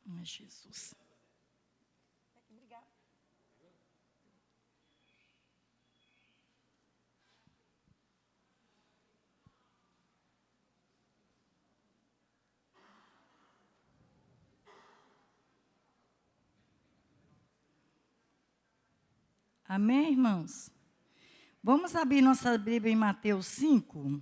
Ai, Jesus. Obrigada. Amém, irmãos? Vamos abrir nossa Bíblia em Mateus 5.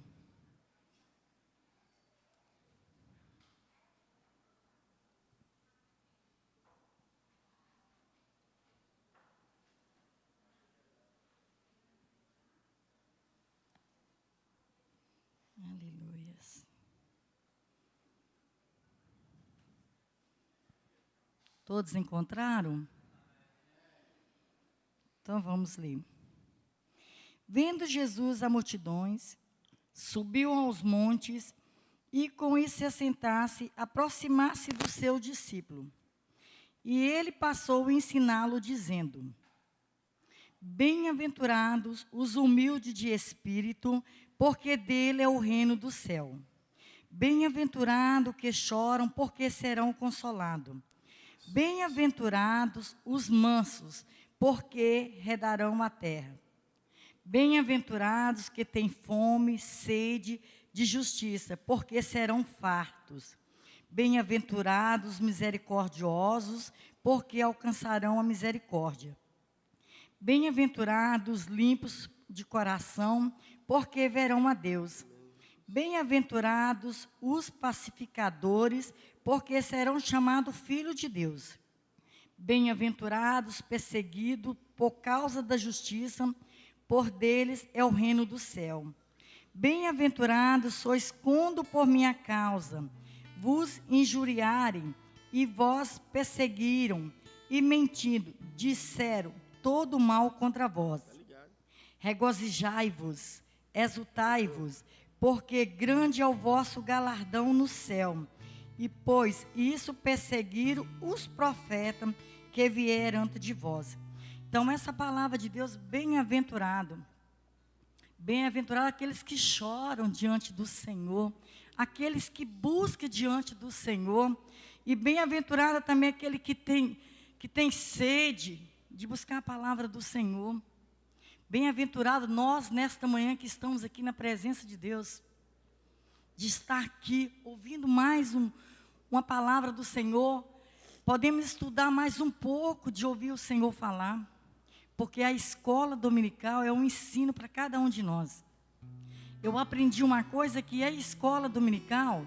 Aleluias. Todos encontraram? Então vamos ler. Vendo Jesus a multidões, subiu aos montes e com isso se assentasse, aproximasse do seu discípulo. E ele passou a ensiná-lo, dizendo: Bem-aventurados os humildes de espírito, porque dele é o reino do céu. Bem-aventurados que choram, porque serão consolados. Bem-aventurados os mansos, porque herdarão a terra. Bem-aventurados que têm fome, sede de justiça, porque serão fartos. Bem-aventurados misericordiosos, porque alcançarão a misericórdia. Bem-aventurados limpos de coração, porque verão a Deus. Bem-aventurados os pacificadores, porque serão chamados filhos de Deus. Bem-aventurados perseguidos por causa da justiça, por deles é o reino do céu. Bem-aventurados sois quando por minha causa vos injuriarem e vós perseguiram e mentindo, disseram todo mal contra vós. Regozijai-vos, exultai-vos, porque grande é o vosso galardão no céu. E pois isso perseguiram os profetas que vieram antes de vós. Então essa palavra de Deus, bem-aventurado. Bem-aventurado aqueles que choram diante do Senhor, aqueles que buscam diante do Senhor. E bem-aventurado também aquele que tem sede de buscar a palavra do Senhor. Bem-aventurado nós, nesta manhã, que estamos aqui na presença de Deus, de estar aqui, ouvindo mais uma palavra do Senhor. Podemos estudar mais um pouco de ouvir o Senhor falar, porque a escola dominical é um ensino para cada um de nós. Eu aprendi uma coisa, que a escola dominical,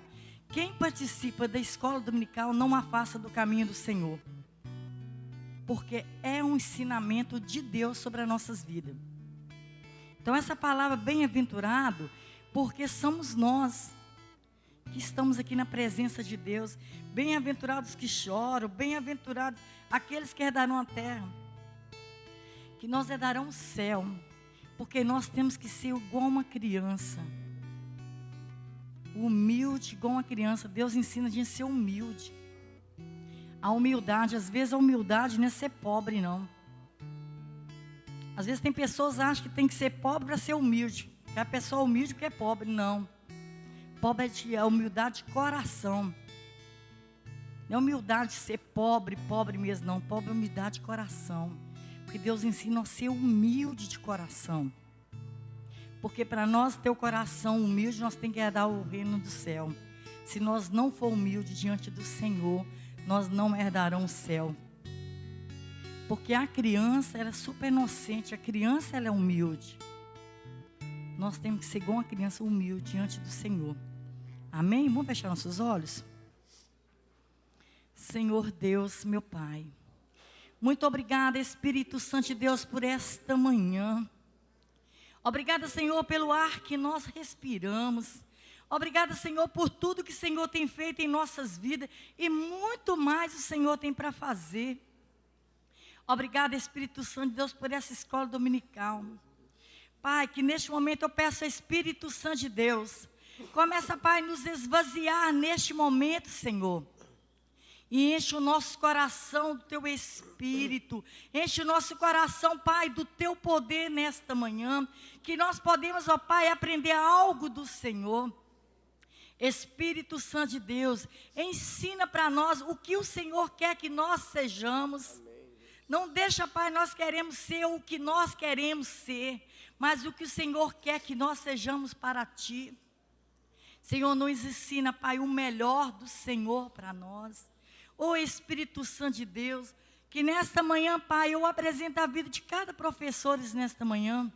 quem participa da escola dominical não afasta do caminho do Senhor. Porque é um ensinamento de Deus sobre as nossas vidas. Então essa palavra bem-aventurado, porque somos nós que estamos aqui na presença de Deus. Bem-aventurados que choram, bem-aventurados aqueles que herdarão a terra, que nós herdarão o céu, porque nós temos que ser igual uma criança, humilde igual uma criança. Deus ensina a gente a ser humilde. A humildade, às vezes a humildade não é ser pobre, não. Às vezes tem pessoas que acham que tem que ser pobre para ser humilde. Que a pessoa é humilde porque é pobre, não. Pobre é a humildade de coração. Não é humildade de ser pobre, pobre mesmo, não. Pobre é humildade de coração. Porque Deus ensina a ser humilde de coração. Porque para nós ter o coração humilde, nós temos que herdar o reino do céu. Se nós não for humilde diante do Senhor, nós não herdaremos o céu. Porque a criança, ela é super inocente. A criança, ela é humilde. Nós temos que ser igual uma criança humilde diante do Senhor. Amém? Vamos fechar nossos olhos? Senhor Deus, meu Pai, muito obrigada, Espírito Santo de Deus, por esta manhã. Obrigada, Senhor, pelo ar que nós respiramos. Obrigada, Senhor, por tudo que o Senhor tem feito em nossas vidas. E muito mais o Senhor tem para fazer. Obrigada, Espírito Santo de Deus, por essa escola dominical. Pai, que neste momento eu peço ao Espírito Santo de Deus, começa, Pai, a nos esvaziar neste momento, Senhor. E enche o nosso coração do Teu Espírito. Enche o nosso coração, Pai, do Teu poder nesta manhã. Que nós podemos, ó Pai, aprender algo do Senhor. Espírito Santo de Deus, ensina para nós o que o Senhor quer que nós sejamos. Não deixa, Pai, nós queremos ser o que nós queremos ser, mas o que o Senhor quer que nós sejamos para Ti. Senhor, nos ensina, Pai, o melhor do Senhor para nós. Ô Espírito Santo de Deus, que nesta manhã, Pai, eu apresento a vida de cada professor nesta manhã.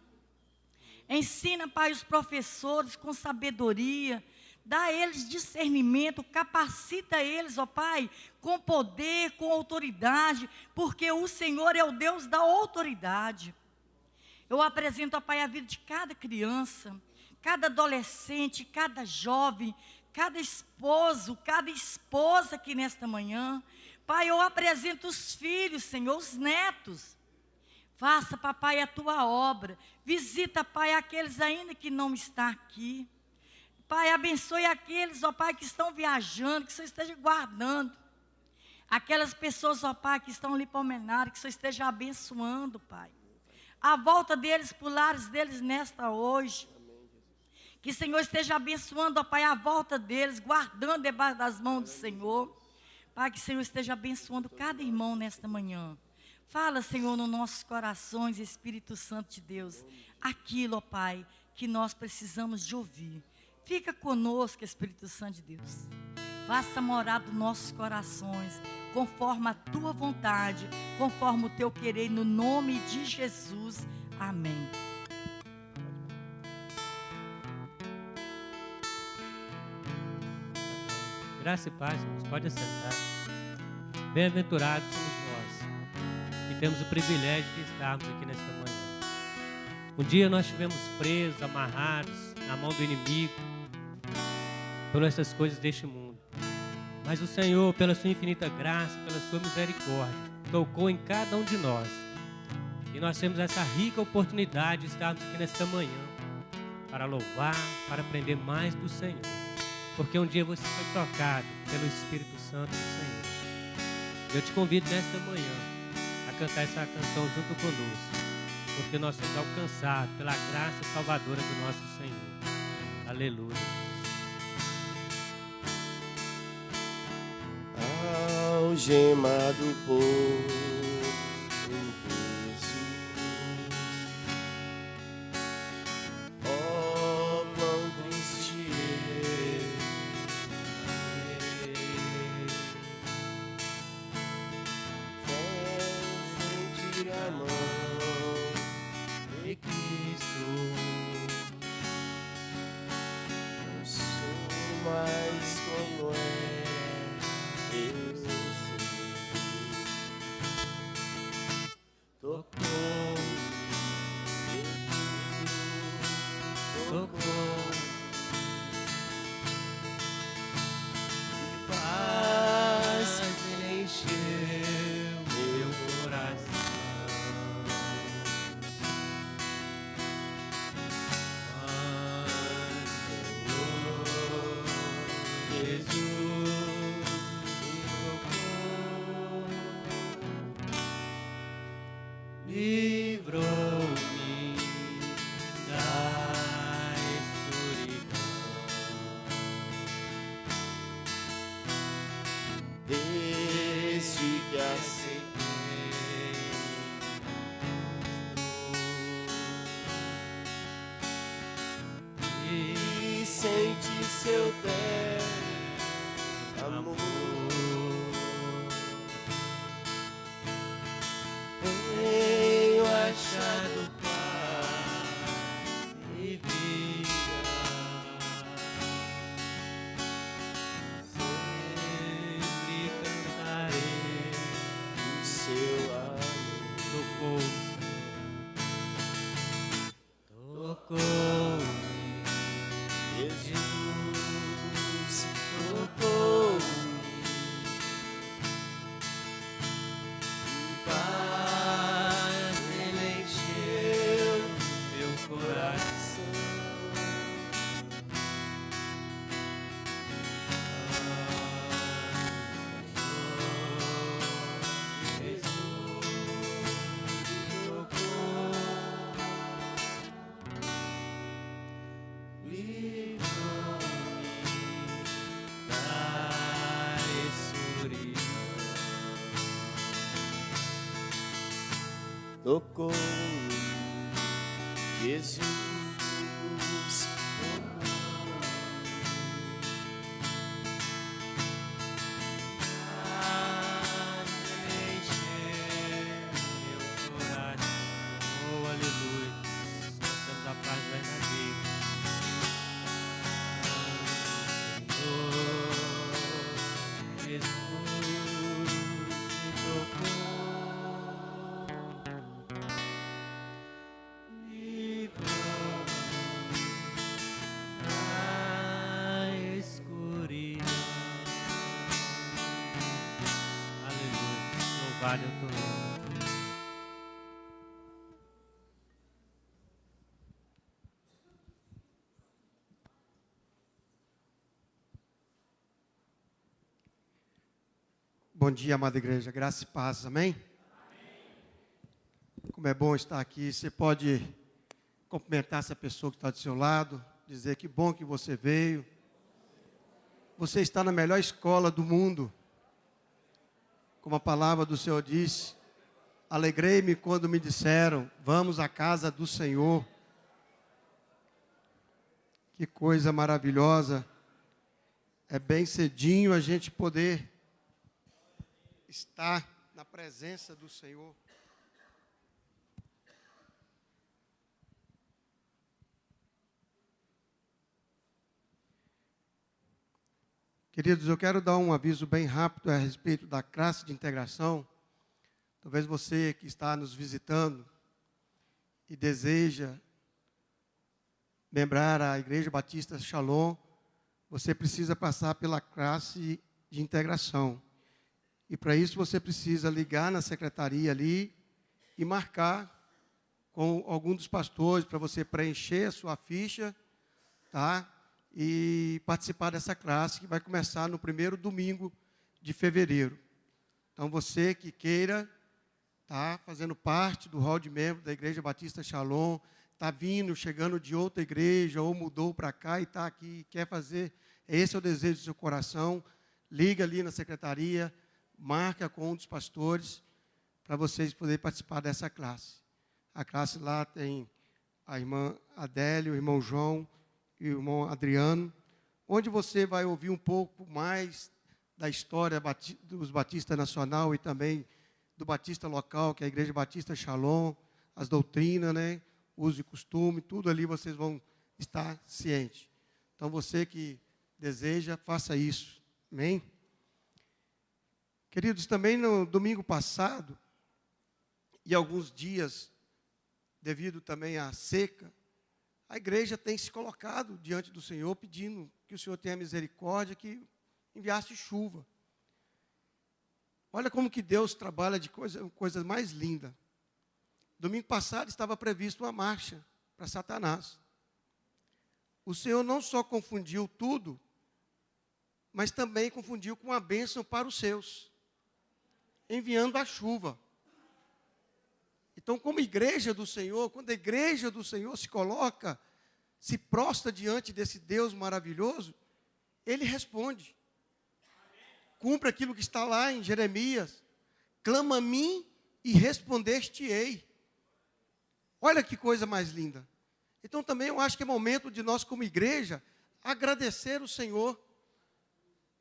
Ensina, Pai, os professores com sabedoria, dá a eles discernimento, capacita eles, ó Pai, com poder, com autoridade, porque o Senhor é o Deus da autoridade. Eu apresento, ó Pai, a vida de cada criança, cada adolescente, cada jovem, cada esposo, cada esposa aqui nesta manhã. Pai, eu apresento os filhos, Senhor, os netos. Faça, papai, a tua obra. Visita, Pai, aqueles ainda que não estão aqui. Pai, abençoe aqueles, ó Pai, que estão viajando, que o Senhor esteja guardando. Aquelas pessoas, ó Pai, que estão ali palmenares, que o Senhor esteja abençoando, Pai. A volta deles, para os lares deles nesta hoje. Que o Senhor esteja abençoando, ó Pai, a volta deles, guardando debaixo das mãos do Senhor. Pai, que o Senhor esteja abençoando cada irmão nesta manhã. Fala, Senhor, nos nossos corações, Espírito Santo de Deus, aquilo, ó Pai, que nós precisamos de ouvir. Fica conosco, Espírito Santo de Deus. Faça morar dos nossos corações, conforme a tua vontade, conforme o teu querer, no nome de Jesus. Amém. Graça e paz, irmãos. Pode assentar. Bem-aventurados somos nós, que temos o privilégio de estarmos aqui nesta manhã. Um dia nós estivemos presos, amarrados, na mão do inimigo, por essas coisas deste mundo. Mas o Senhor, pela sua infinita graça, pela sua misericórdia, tocou em cada um de nós. E nós temos essa rica oportunidade de estarmos aqui nesta manhã, para louvar, para aprender mais do Senhor. Porque um dia você foi tocado pelo Espírito Santo do Senhor. Eu te convido nesta manhã a cantar essa canção junto conosco, porque nós somos alcançados pela graça salvadora do nosso Senhor. Aleluia. Algemado por um peso, ó quão triste fez sentir a mão de Cristo. Não sou mais como Deus tocou, e paz encheu meu coração. Jesus livrou-me da escuridão, desde que aceitei e senti seu terno amor. Tenho achado paz e vida, sempre cantarei o seu amor. Tocou-me, Jesus. tocou, Jesus tocou. Encher meu coração. Oh, aleluia. Nós temos a paz verdadeira. Senhor Jesus me tocou. E vamos na escuridão. Aleluia. Louvado é o teu nome. Bom dia, amada igreja. Graça e paz, amém? Como é bom estar aqui. Você pode cumprimentar essa pessoa que está do seu lado, dizer que bom que você veio. Você está na melhor escola do mundo. Como a palavra do Senhor diz, alegrei-me quando me disseram, vamos à casa do Senhor. Que coisa maravilhosa. É bem cedinho a gente poder estar na presença do Senhor. Queridos, eu quero dar um aviso bem rápido a respeito da classe de integração. Talvez você que está nos visitando e deseja membrar a Igreja Batista Shalom, você precisa passar pela classe de integração. E para isso você precisa ligar na secretaria ali e marcar com algum dos pastores para você preencher a sua ficha, tá? E participar dessa classe que vai começar no primeiro domingo de fevereiro. Então você que queira, tá fazendo parte do hall de membros da Igreja Batista Shalom, tá vindo, chegando de outra igreja ou mudou para cá e está aqui, quer fazer, esse é o desejo do seu coração, liga ali na secretaria, marca com um dos pastores para vocês poderem participar dessa classe. A classe lá tem a irmã Adélia, o irmão João e o irmão Adriano, onde você vai ouvir um pouco mais da história dos Batista Nacional e também do Batista local, que é a Igreja Batista Shalom, as doutrinas, né, uso e costume, tudo ali vocês vão estar cientes. Então você que deseja, faça isso. Amém? Queridos, também no domingo passado, e alguns dias, devido também à seca, a igreja tem se colocado diante do Senhor, pedindo que o Senhor tenha misericórdia, que enviasse chuva. Olha como que Deus trabalha de coisas mais lindas. Domingo passado estava previsto uma marcha para Satanás. O Senhor não só confundiu tudo, mas também confundiu com a bênção para os seus, enviando a chuva. Então, como igreja do Senhor, quando a igreja do Senhor se coloca, se prostra diante desse Deus maravilhoso, Ele responde. Cumpre aquilo que está lá em Jeremias. Clama a mim e respondeste-ei. Olha que coisa mais linda. Então, também eu acho que é momento de nós, como igreja, agradecer o Senhor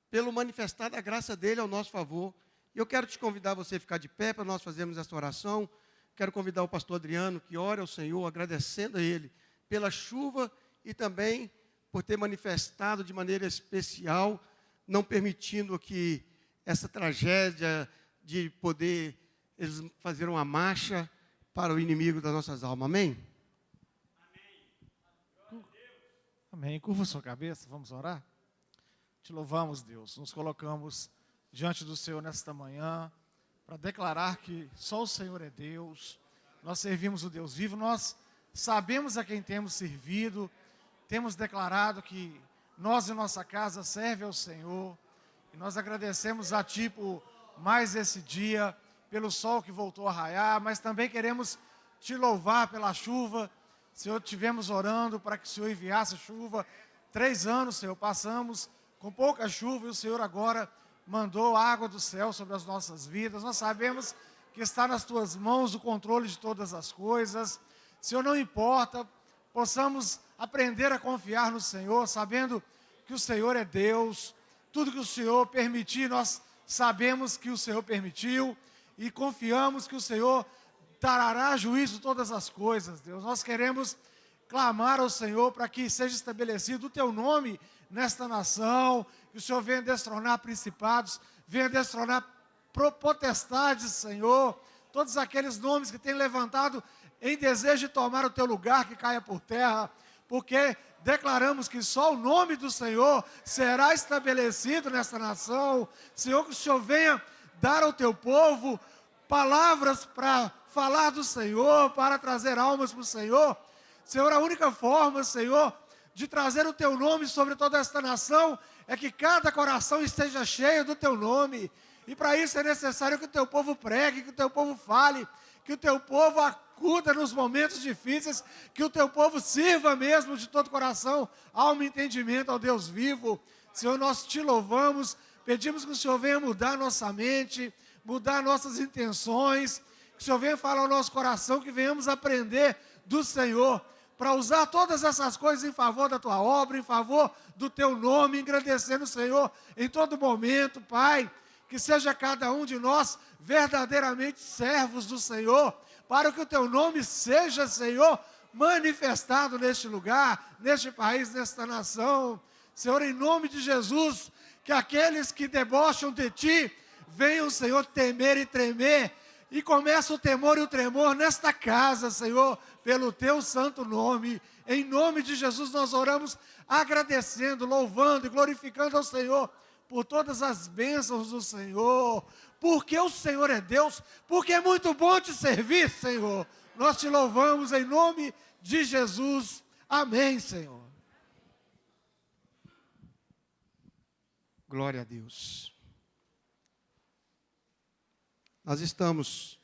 pelo manifestar da graça dEle ao nosso favor. Eu quero te convidar você a ficar de pé para nós fazermos essa oração. Quero convidar o pastor Adriano que ore ao Senhor, agradecendo a Ele pela chuva e também por ter manifestado de maneira especial, não permitindo que essa tragédia de poder eles fazer uma marcha para o inimigo das nossas almas. Amém? Amém. Curva sua cabeça, vamos orar? Te louvamos, Deus. Nos colocamos diante do Senhor nesta manhã para declarar que só o Senhor é Deus. Nós servimos o Deus vivo, nós sabemos a quem temos servido, temos declarado que nós e nossa casa serve ao Senhor. E nós agradecemos a Ti por mais esse dia, pelo sol que voltou a raiar, mas também queremos Te louvar pela chuva. Senhor, tivemos orando para que o Senhor enviasse chuva. 3 anos, Senhor, passamos com pouca chuva e o Senhor agora mandou água do céu sobre as nossas vidas. Nós sabemos que está nas tuas mãos o controle de todas as coisas. Senhor, não importa, possamos aprender a confiar no Senhor, sabendo que o Senhor é Deus. Tudo que o Senhor permitir, nós sabemos que o Senhor permitiu e confiamos que o Senhor trará juízo de todas as coisas, Deus. Nós queremos clamar ao Senhor para que seja estabelecido o Teu nome nesta nação, que o Senhor venha destronar principados, venha destronar potestades, Senhor, todos aqueles nomes que têm levantado em desejo de tomar o Teu lugar, que caia por terra, porque declaramos que só o nome do Senhor será estabelecido nesta nação. Senhor, que o Senhor venha dar ao Teu povo palavras para falar do Senhor, para trazer almas para o Senhor. Senhor, a única forma, Senhor, de trazer o Teu nome sobre toda esta nação é que cada coração esteja cheio do Teu nome. E para isso é necessário que o Teu povo pregue, que o Teu povo fale, que o Teu povo acuda nos momentos difíceis, que o Teu povo sirva mesmo de todo coração, alma e entendimento ao Deus vivo. Senhor, nós Te louvamos, pedimos que o Senhor venha mudar nossa mente, mudar nossas intenções, que o Senhor venha falar ao nosso coração, que venhamos aprender do Senhor, para usar todas essas coisas em favor da Tua obra, em favor do Teu nome, engrandecendo o Senhor em todo momento, Pai. Que seja cada um de nós verdadeiramente servos do Senhor, para que o Teu nome seja, Senhor, manifestado neste lugar, neste país, nesta nação. Senhor, em nome de Jesus, que aqueles que debocham de Ti, venham, Senhor, temer e tremer, e começa o temor e o tremor nesta casa, Senhor, pelo Teu santo nome. Em nome de Jesus nós oramos agradecendo, louvando e glorificando ao Senhor, por todas as bênçãos do Senhor, porque o Senhor é Deus, porque é muito bom Te servir, Senhor. Nós Te louvamos em nome de Jesus. Amém, Senhor. Glória a Deus. Nós estamos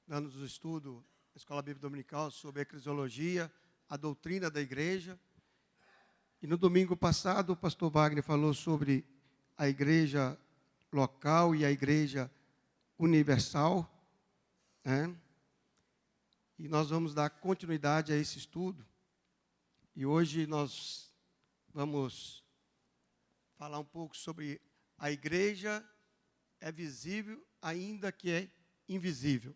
dando o estudo na Escola Bíblica Dominical sobre a eclesiologia, a doutrina da igreja. E no domingo passado, o pastor Wagner falou sobre a igreja local e a igreja universal, né? E nós vamos dar continuidade a esse estudo. E hoje nós vamos falar um pouco sobre a igreja é visível, ainda que é invisível.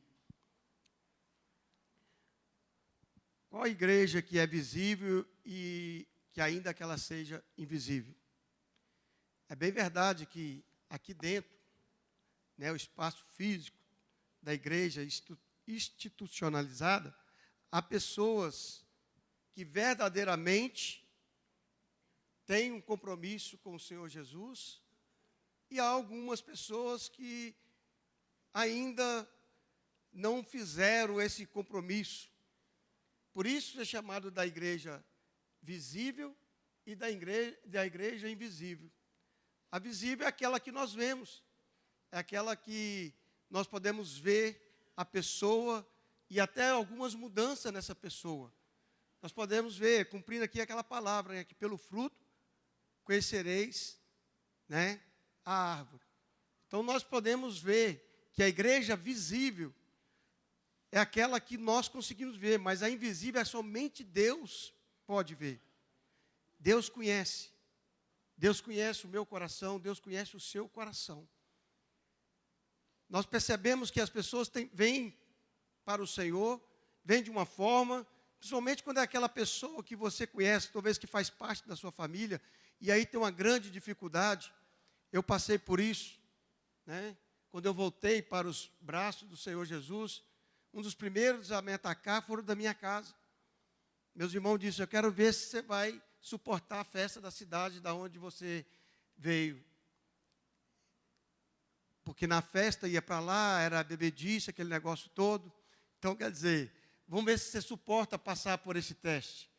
Qual a igreja que é visível e que ainda que ela seja invisível? É bem verdade que aqui dentro, né, o espaço físico da igreja institucionalizada, há pessoas que verdadeiramente têm um compromisso com o Senhor Jesus, e há algumas pessoas que ainda não fizeram esse compromisso. Por isso é chamado da igreja visível e da igreja invisível. A visível é aquela que nós vemos, é aquela que nós podemos ver a pessoa e até algumas mudanças nessa pessoa. Nós podemos ver, cumprindo aqui aquela palavra, né, que pelo fruto conhecereis, né, a árvore. Então nós podemos ver que a igreja visível é aquela que nós conseguimos ver, mas a invisível é somente Deus pode ver. Deus conhece. Deus conhece o meu coração, Deus conhece o seu coração. Nós percebemos que as pessoas vêm para o Senhor, vêm de uma forma, principalmente quando é aquela pessoa que você conhece, talvez que faz parte da sua família, e aí tem uma grande dificuldade. Eu passei por isso, né? Quando eu voltei para os braços do Senhor Jesus, um dos primeiros a me atacar foram da minha casa. Meus irmãos disseram: eu quero ver se você vai suportar a festa da cidade da onde você veio. Porque na festa ia para lá, era bebedice, aquele negócio todo. Então, quer dizer, vamos ver se você suporta passar por esse teste.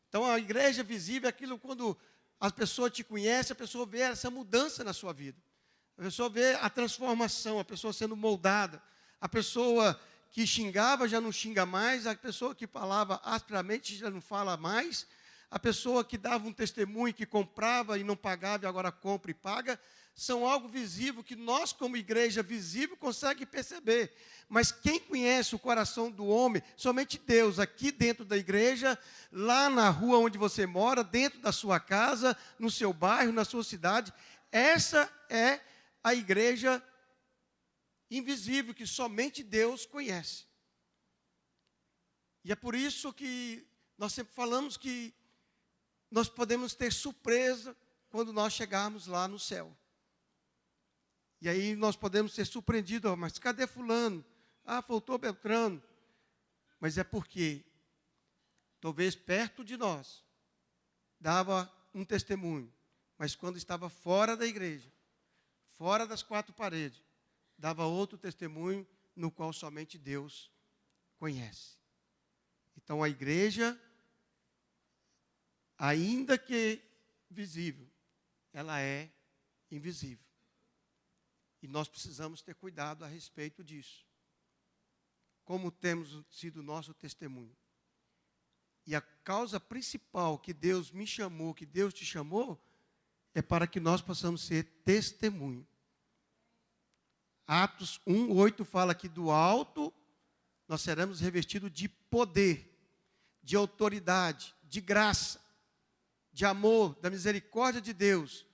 Então, a igreja visível é aquilo quando a pessoa te conhece, a pessoa vê essa mudança na sua vida. A pessoa vê a transformação, a pessoa sendo moldada. A pessoa que xingava já não xinga mais, a pessoa que falava asperamente já não fala mais, a pessoa que dava um testemunho, que comprava e não pagava e agora compra e paga, são algo visível que nós, como igreja visível, consegue perceber. Mas quem conhece o coração do homem, somente Deus, aqui dentro da igreja, lá na rua onde você mora, dentro da sua casa, no seu bairro, na sua cidade. Essa é a igreja invisível que somente Deus conhece. E é por isso que nós sempre falamos que nós podemos ter surpresa quando nós chegarmos lá no céu. E aí nós podemos ser surpreendidos, mas cadê fulano? Ah, faltou Beltrano. Mas é porque, talvez perto de nós, dava um testemunho, mas quando estava fora da igreja, fora das quatro paredes, dava outro testemunho no qual somente Deus conhece. Então a igreja, ainda que visível, ela é invisível. E nós precisamos ter cuidado a respeito disso. Como temos sido nosso testemunho. E a causa principal que Deus me chamou, que Deus te chamou, é para que nós possamos ser testemunho. Atos 1:8 fala que do alto nós seremos revestidos de poder, de autoridade, de graça, de amor, da misericórdia de Deus.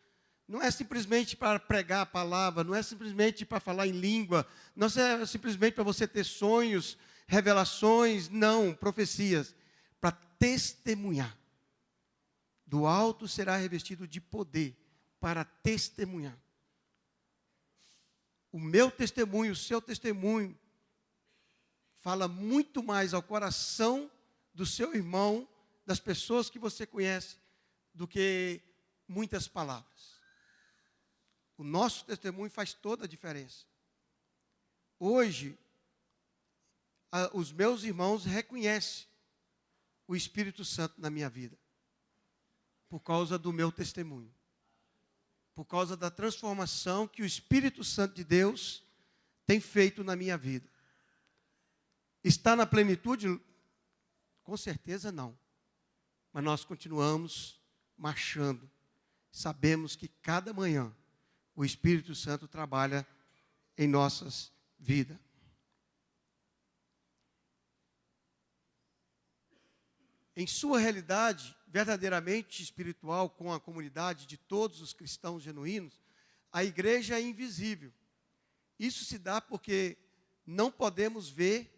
Não é simplesmente para pregar a palavra, não é simplesmente para falar em língua, não é simplesmente para você ter sonhos, revelações, não, profecias, para testemunhar. Do alto será revestido de poder para testemunhar. O meu testemunho, o seu testemunho, fala muito mais ao coração do seu irmão, das pessoas que você conhece, do que muitas palavras. O nosso testemunho faz toda a diferença. Hoje, os meus irmãos reconhecem o Espírito Santo na minha vida, por causa do meu testemunho, por causa da transformação que o Espírito Santo de Deus tem feito na minha vida. Está na plenitude? Com certeza não. Mas nós continuamos marchando. Sabemos que cada manhã o Espírito Santo trabalha em nossas vidas. Em sua realidade verdadeiramente espiritual com a comunidade de todos os cristãos genuínos, a igreja é invisível. Isso se dá porque não podemos ver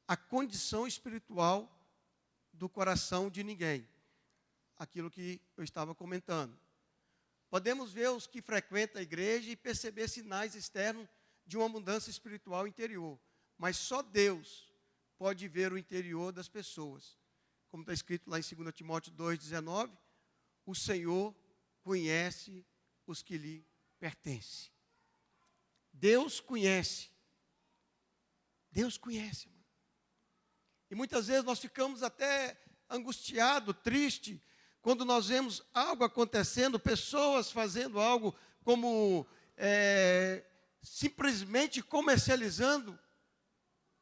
a condição espiritual do coração de ninguém. Aquilo que eu estava comentando. Podemos ver os que frequentam a igreja e perceber sinais externos de uma mudança espiritual interior. Mas só Deus pode ver o interior das pessoas. Como está escrito lá em 2 Timóteo 2,19, o Senhor conhece os que lhe pertencem. Deus conhece. Deus conhece, irmão. E muitas vezes nós ficamos até angustiados, tristes, quando nós vemos algo acontecendo, pessoas fazendo algo como simplesmente comercializando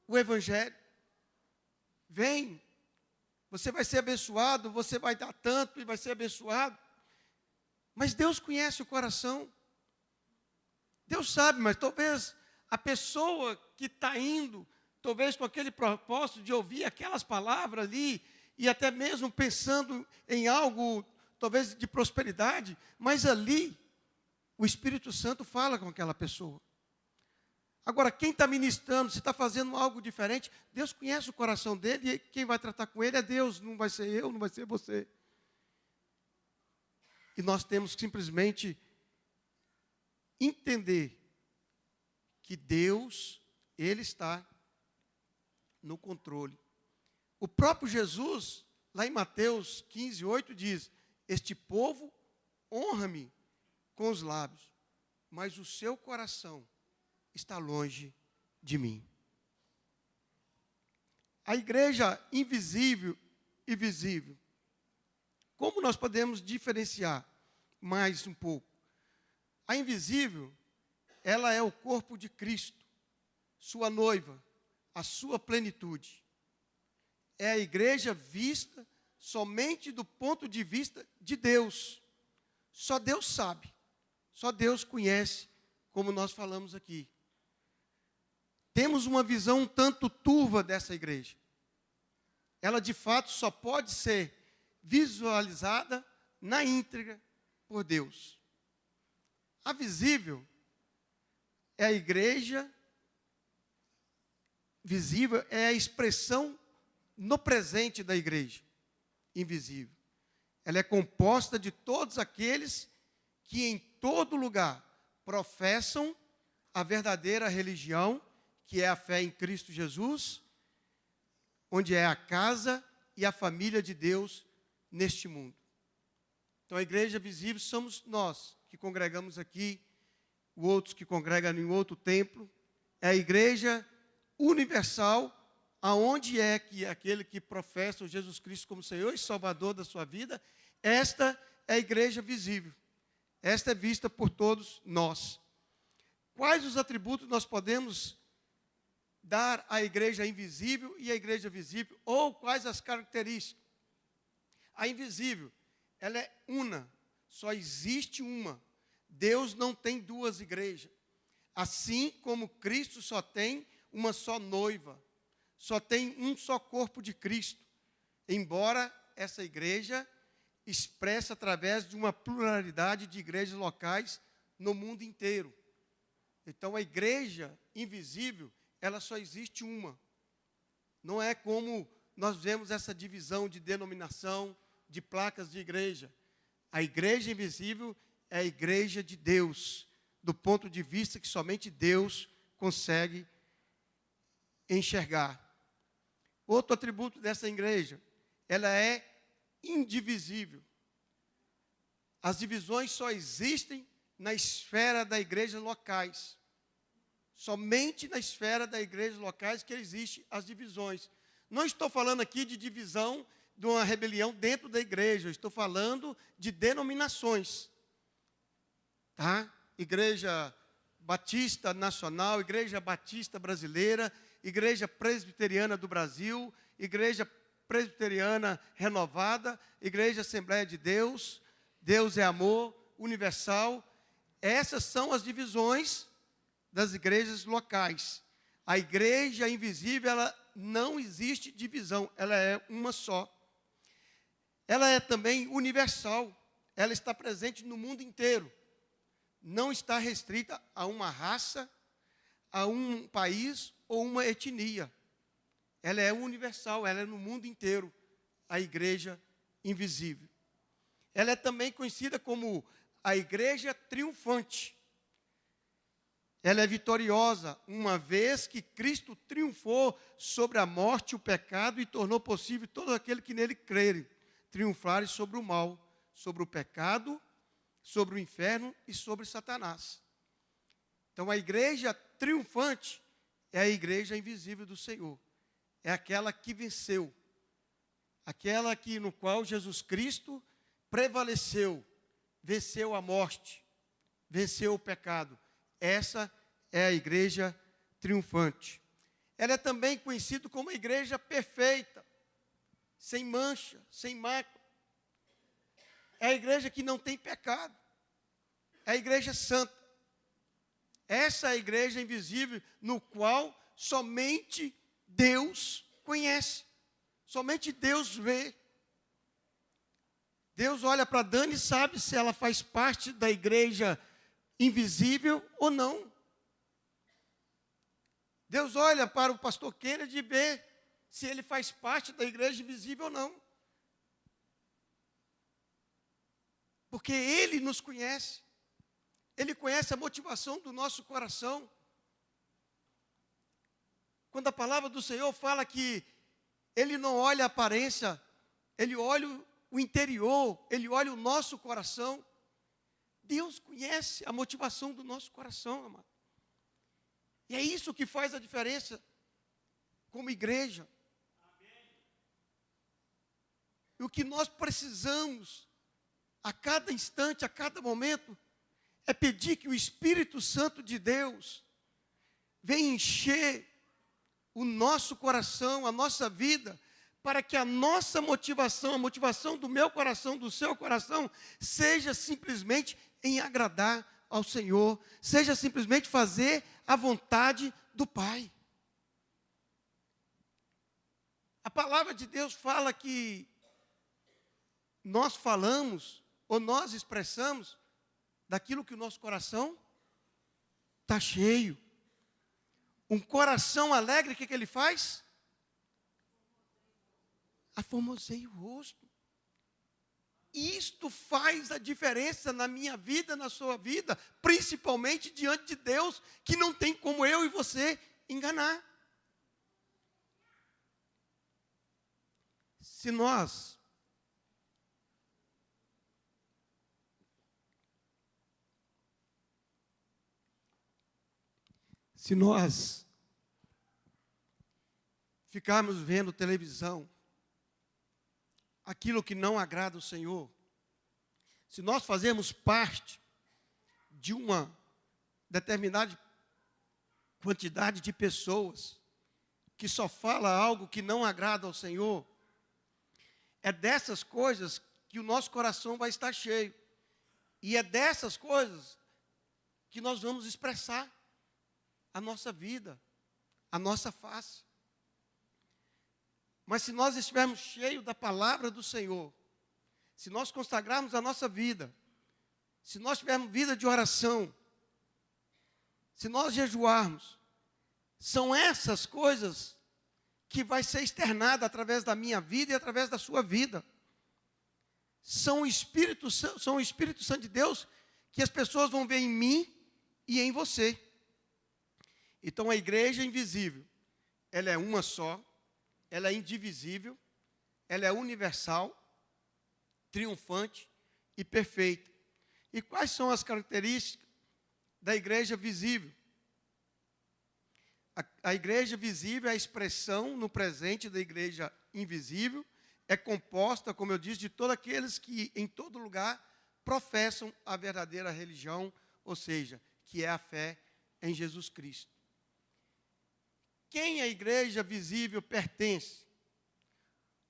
o Evangelho. Vem, você vai ser abençoado, você vai dar tanto e vai ser abençoado. Mas Deus conhece o coração. Deus sabe, mas talvez a pessoa que está indo, talvez com aquele propósito de ouvir aquelas palavras ali, e até mesmo pensando em algo, talvez de prosperidade, mas ali, o Espírito Santo fala com aquela pessoa. Agora, quem está ministrando, se está fazendo algo diferente, Deus conhece o coração dele, e quem vai tratar com ele é Deus, não vai ser eu, não vai ser você. E nós temos que simplesmente entender que Deus, Ele está no controle. O próprio Jesus, lá em Mateus 15:8, diz: este povo honra-me com os lábios, mas o seu coração está longe de mim. A igreja invisível e visível. Como nós podemos diferenciar mais um pouco? A invisível, ela é o corpo de Cristo, sua noiva, a sua plenitude. É a igreja vista somente do ponto de vista de Deus. Só Deus sabe. Só Deus conhece, como nós falamos aqui. Temos uma visão um tanto turva dessa igreja. Ela, de fato, só pode ser visualizada na íntegra por Deus. A visível é a igreja, visível é a expressão no presente da igreja, invisível. Ela é composta de todos aqueles que em todo lugar professam a verdadeira religião, que é a fé em Cristo Jesus, onde é a casa e a família de Deus neste mundo. Então, a igreja visível somos nós, que congregamos aqui, outros que congregam em outro templo. É a igreja universal, aonde é que aquele que professa o Jesus Cristo como Senhor e Salvador da sua vida, esta é a igreja visível. Esta é vista por todos nós. Quais os atributos nós podemos dar à igreja invisível e à igreja visível? Ou quais as características? A invisível, ela é una, só existe uma. Deus não tem duas igrejas. Assim como Cristo só tem uma só noiva, só tem um só corpo de Cristo. Embora essa igreja expressa através de uma pluralidade de igrejas locais no mundo inteiro. Então, a igreja invisível, ela só existe uma. Não é como nós vemos essa divisão de denominação, de placas de igreja. A igreja invisível é a igreja de Deus, do ponto de vista que somente Deus consegue enxergar. Outro atributo dessa igreja, ela é indivisível. As divisões só existem na esfera da igreja locais. Somente na esfera da igreja locais que existem as divisões. Não estou falando aqui de divisão de uma rebelião dentro da igreja, eu estou falando de denominações. Tá? Igreja Batista Nacional, Igreja Batista Brasileira, Igreja Presbiteriana do Brasil, Igreja Presbiteriana Renovada, Igreja Assembleia de Deus, Deus é Amor, Universal. Essas são as divisões das igrejas locais. A igreja invisível, ela não existe divisão, ela é uma só. Ela é também universal, ela está presente no mundo inteiro. Não está restrita a uma raça, a um país ou uma etnia. Ela é universal, ela é no mundo inteiro, a igreja invisível. Ela é também conhecida como a igreja triunfante. Ela é vitoriosa, uma vez que Cristo triunfou sobre a morte e o pecado e tornou possível todo aquele que nele crerem triunfarem sobre o mal, sobre o pecado, sobre o inferno e sobre Satanás. Então, a igreja triunfante é a igreja invisível do Senhor. É aquela que venceu. Aquela que, no qual Jesus Cristo prevaleceu, venceu a morte, venceu o pecado. Essa é a igreja triunfante. Ela é também conhecida como a igreja perfeita, sem mancha, sem mácula. É a igreja que não tem pecado. É a igreja santa. Essa é a igreja invisível, no qual somente Deus conhece. Somente Deus vê. Deus olha para Dani e sabe se ela faz parte da igreja invisível ou não. Deus olha para o pastor Kennedy e vê se ele faz parte da igreja invisível ou não. Porque Ele nos conhece. Ele conhece a motivação do nosso coração. Quando a palavra do Senhor fala que Ele não olha a aparência, Ele olha o interior, Ele olha o nosso coração. Deus conhece a motivação do nosso coração, amado. E é isso que faz a diferença como igreja. E o que nós precisamos, a cada instante, a cada momento, é pedir que o Espírito Santo de Deus venha encher o nosso coração, a nossa vida, para que a nossa motivação, a motivação do meu coração, do seu coração, seja simplesmente em agradar ao Senhor, seja simplesmente fazer a vontade do Pai. A palavra de Deus fala que nós falamos, ou nós expressamos, daquilo que o nosso coração está cheio. Um coração alegre, o que ele faz? Aformoseia o rosto. Isto faz a diferença na minha vida, na sua vida, principalmente diante de Deus, que não tem como eu e você enganar. Se nós ficarmos vendo televisão, aquilo que não agrada o Senhor, se nós fazermos parte de uma determinada quantidade de pessoas que só fala algo que não agrada ao Senhor, é dessas coisas que o nosso coração vai estar cheio. E é dessas coisas que nós vamos expressar a nossa vida, a nossa face. Mas se nós estivermos cheios da palavra do Senhor, se nós consagrarmos a nossa vida, se nós tivermos vida de oração, se nós jejuarmos, são essas coisas que vai ser externada através da minha vida e através da sua vida. São o Espírito Santo de Deus que as pessoas vão ver em mim e em você. Então a igreja invisível, ela é uma só, ela é indivisível, ela é universal, triunfante e perfeita. E quais são as características da igreja visível? A igreja visível é a expressão no presente da igreja invisível, é composta, como eu disse, de todos aqueles que em todo lugar professam a verdadeira religião, ou seja, que é a fé em Jesus Cristo. Quem a igreja visível pertence?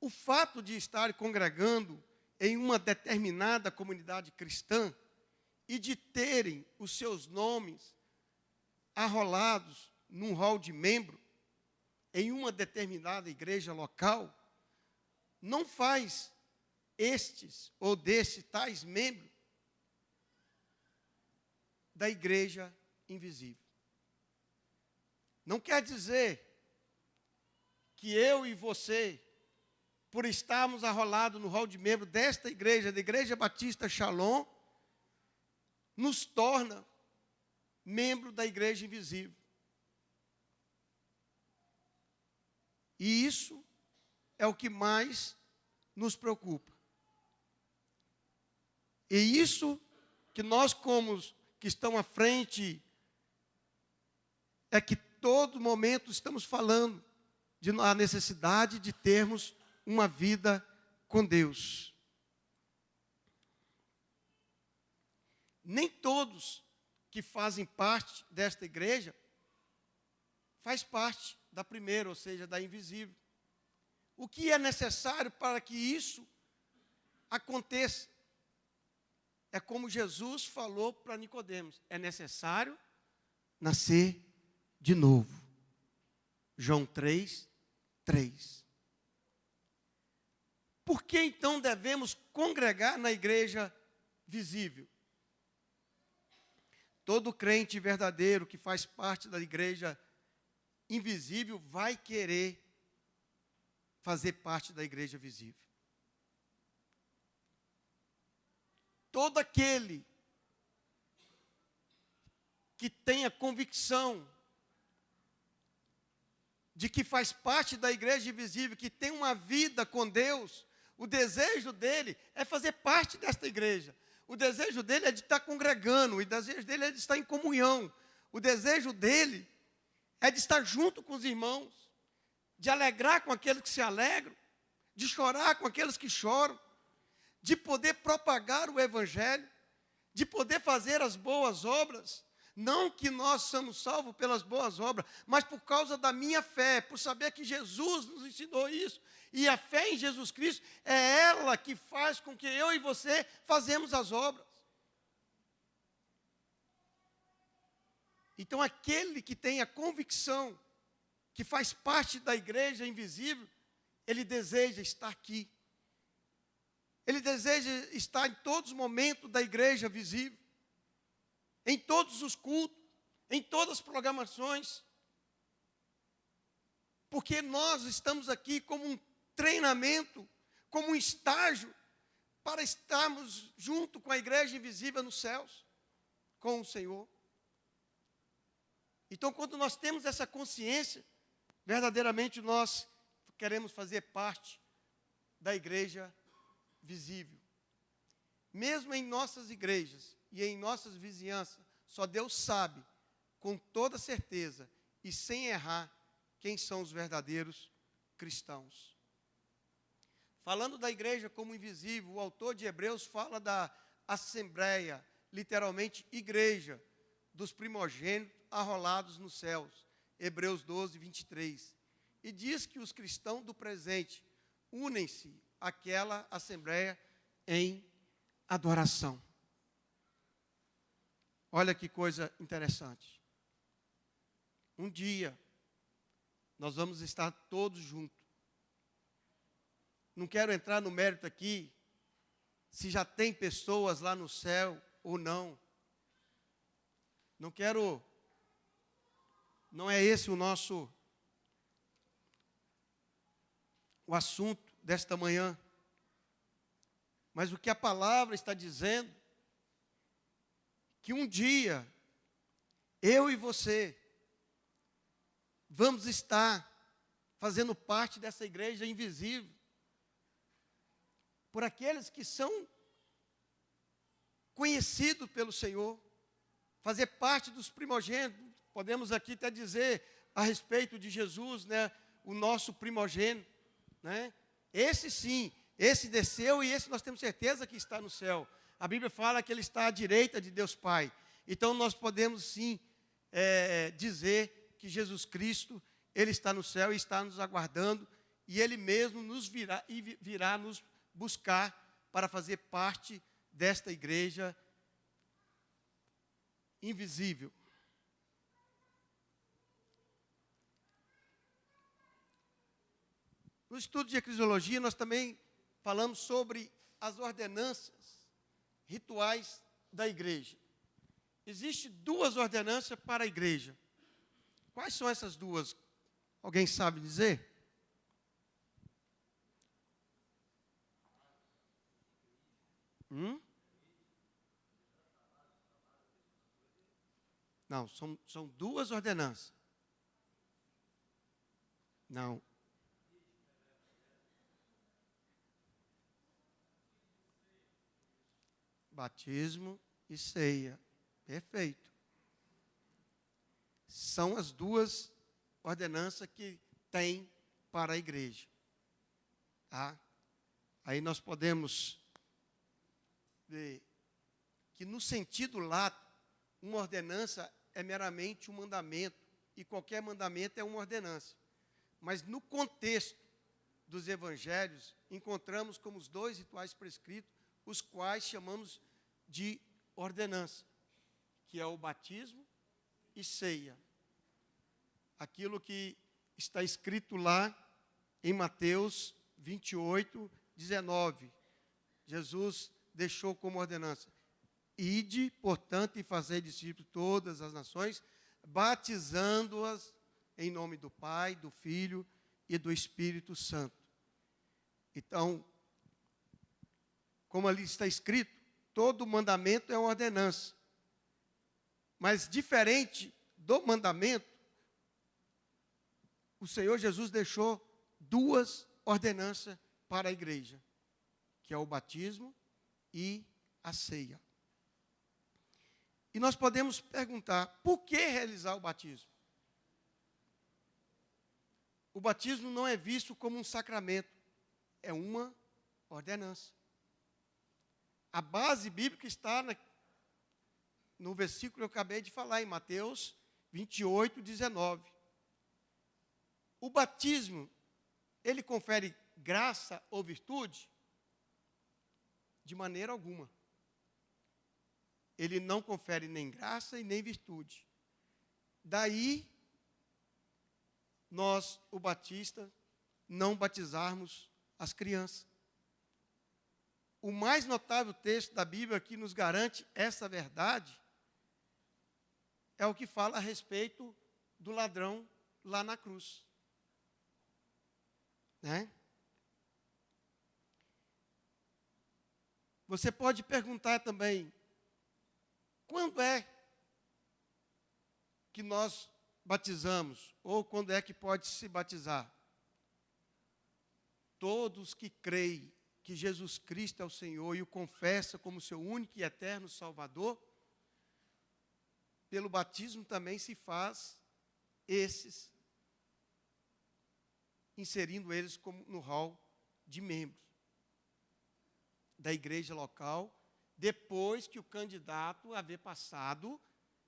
O fato de estar congregando em uma determinada comunidade cristã e de terem os seus nomes arrolados num hall de membro em uma determinada igreja local, não faz estes ou desses tais membros da igreja invisível. Não quer dizer que eu e você, por estarmos arrolados no hall de membro desta igreja, da Igreja Batista Shalom, nos torna membro da igreja invisível. E isso é o que mais nos preocupa. E isso que nós, como que estão à frente, é que todo momento estamos falando de a necessidade de termos uma vida com Deus. Nem todos que fazem parte desta igreja faz parte da primeira, ou seja, da invisível. O que é necessário para que isso aconteça? É como Jesus falou para Nicodemos, é necessário nascer de novo. João 3:3. Por que então devemos congregar na igreja visível? Todo crente verdadeiro que faz parte da igreja invisível vai querer fazer parte da igreja visível. Todo aquele que tenha convicção de que faz parte da igreja invisível, que tem uma vida com Deus, o desejo dele é fazer parte desta igreja. O desejo dele é de estar congregando, o desejo dele é de estar em comunhão. O desejo dele é de estar junto com os irmãos, de alegrar com aqueles que se alegram, de chorar com aqueles que choram, de poder propagar o evangelho, de poder fazer as boas obras. Não que nós somos salvos pelas boas obras, mas por causa da minha fé, por saber que Jesus nos ensinou isso. E a fé em Jesus Cristo é ela que faz com que eu e você fazemos as obras. Então, aquele que tem a convicção que faz parte da igreja invisível, ele deseja estar aqui. Ele deseja estar em todos os momentos da igreja visível, em todos os cultos, em todas as programações. Porque nós estamos aqui como um treinamento, como um estágio, para estarmos junto com a igreja invisível nos céus, com o Senhor. Então, quando nós temos essa consciência, verdadeiramente nós queremos fazer parte da igreja visível. Mesmo em nossas igrejas e em nossas vizinhanças, só Deus sabe, com toda certeza e sem errar, quem são os verdadeiros cristãos. Falando da igreja como invisível, o autor de Hebreus fala da assembleia, literalmente igreja, dos primogênitos arrolados nos céus. Hebreus 12, 23. E diz que os cristãos do presente unem-se àquela assembleia em adoração. Olha que coisa interessante. Um dia, nós vamos estar todos juntos. Não quero entrar no mérito aqui, se já tem pessoas lá no céu ou não. Não é esse o assunto desta manhã. Mas o que a palavra está dizendo, que um dia, eu e você, vamos estar fazendo parte dessa igreja invisível, por aqueles que são conhecidos pelo Senhor, fazer parte dos primogênitos. Podemos aqui até dizer a respeito de Jesus, né, o nosso primogênito, né? Esse sim, esse desceu e esse nós temos certeza que está no céu. A Bíblia fala que ele está à direita de Deus Pai. Então nós podemos sim dizer que Jesus Cristo, ele está no céu e está nos aguardando, e ele mesmo virá nos buscar para fazer parte desta igreja invisível. No estudo de eclesiologia, nós também falamos sobre as ordenanças rituais da igreja. Existem duas ordenanças para a igreja. Quais são essas duas? Alguém sabe dizer? Não, são duas ordenanças. Não. Batismo e ceia. Perfeito. São as duas ordenanças que tem para a igreja. Tá? Aí nós podemos ver que no sentido lato, uma ordenança é meramente um mandamento, e qualquer mandamento é uma ordenança. Mas no contexto dos evangelhos, encontramos como os dois rituais prescritos, os quais chamamos de ordenança, que é o batismo e ceia. Aquilo que está escrito lá em Mateus 28, 19. Jesus deixou como ordenança: ide, portanto, e fazei discípulos de todas as nações, batizando-as em nome do Pai, do Filho e do Espírito Santo. Então, como ali está escrito, todo mandamento é uma ordenança. Mas diferente do mandamento, o Senhor Jesus deixou duas ordenanças para a igreja, que é o batismo e a ceia. E nós podemos perguntar, por que realizar o batismo? O batismo não é visto como um sacramento, é uma ordenança. A base bíblica está no versículo que eu acabei de falar, em Mateus 28, 19. O batismo, ele confere graça ou virtude? De maneira alguma. Ele não confere nem graça e nem virtude. Daí, nós, o batista, não batizarmos as crianças. O mais notável texto da Bíblia que nos garante essa verdade é o que fala a respeito do ladrão lá na cruz. Né? Você pode perguntar também, quando é que nós batizamos? Ou quando é que pode se batizar? Todos que creem que Jesus Cristo é o Senhor e o confessam como seu único e eterno Salvador, pelo batismo também se faz esses, inserindo eles como no hall de membros da igreja local, depois que o candidato haver passado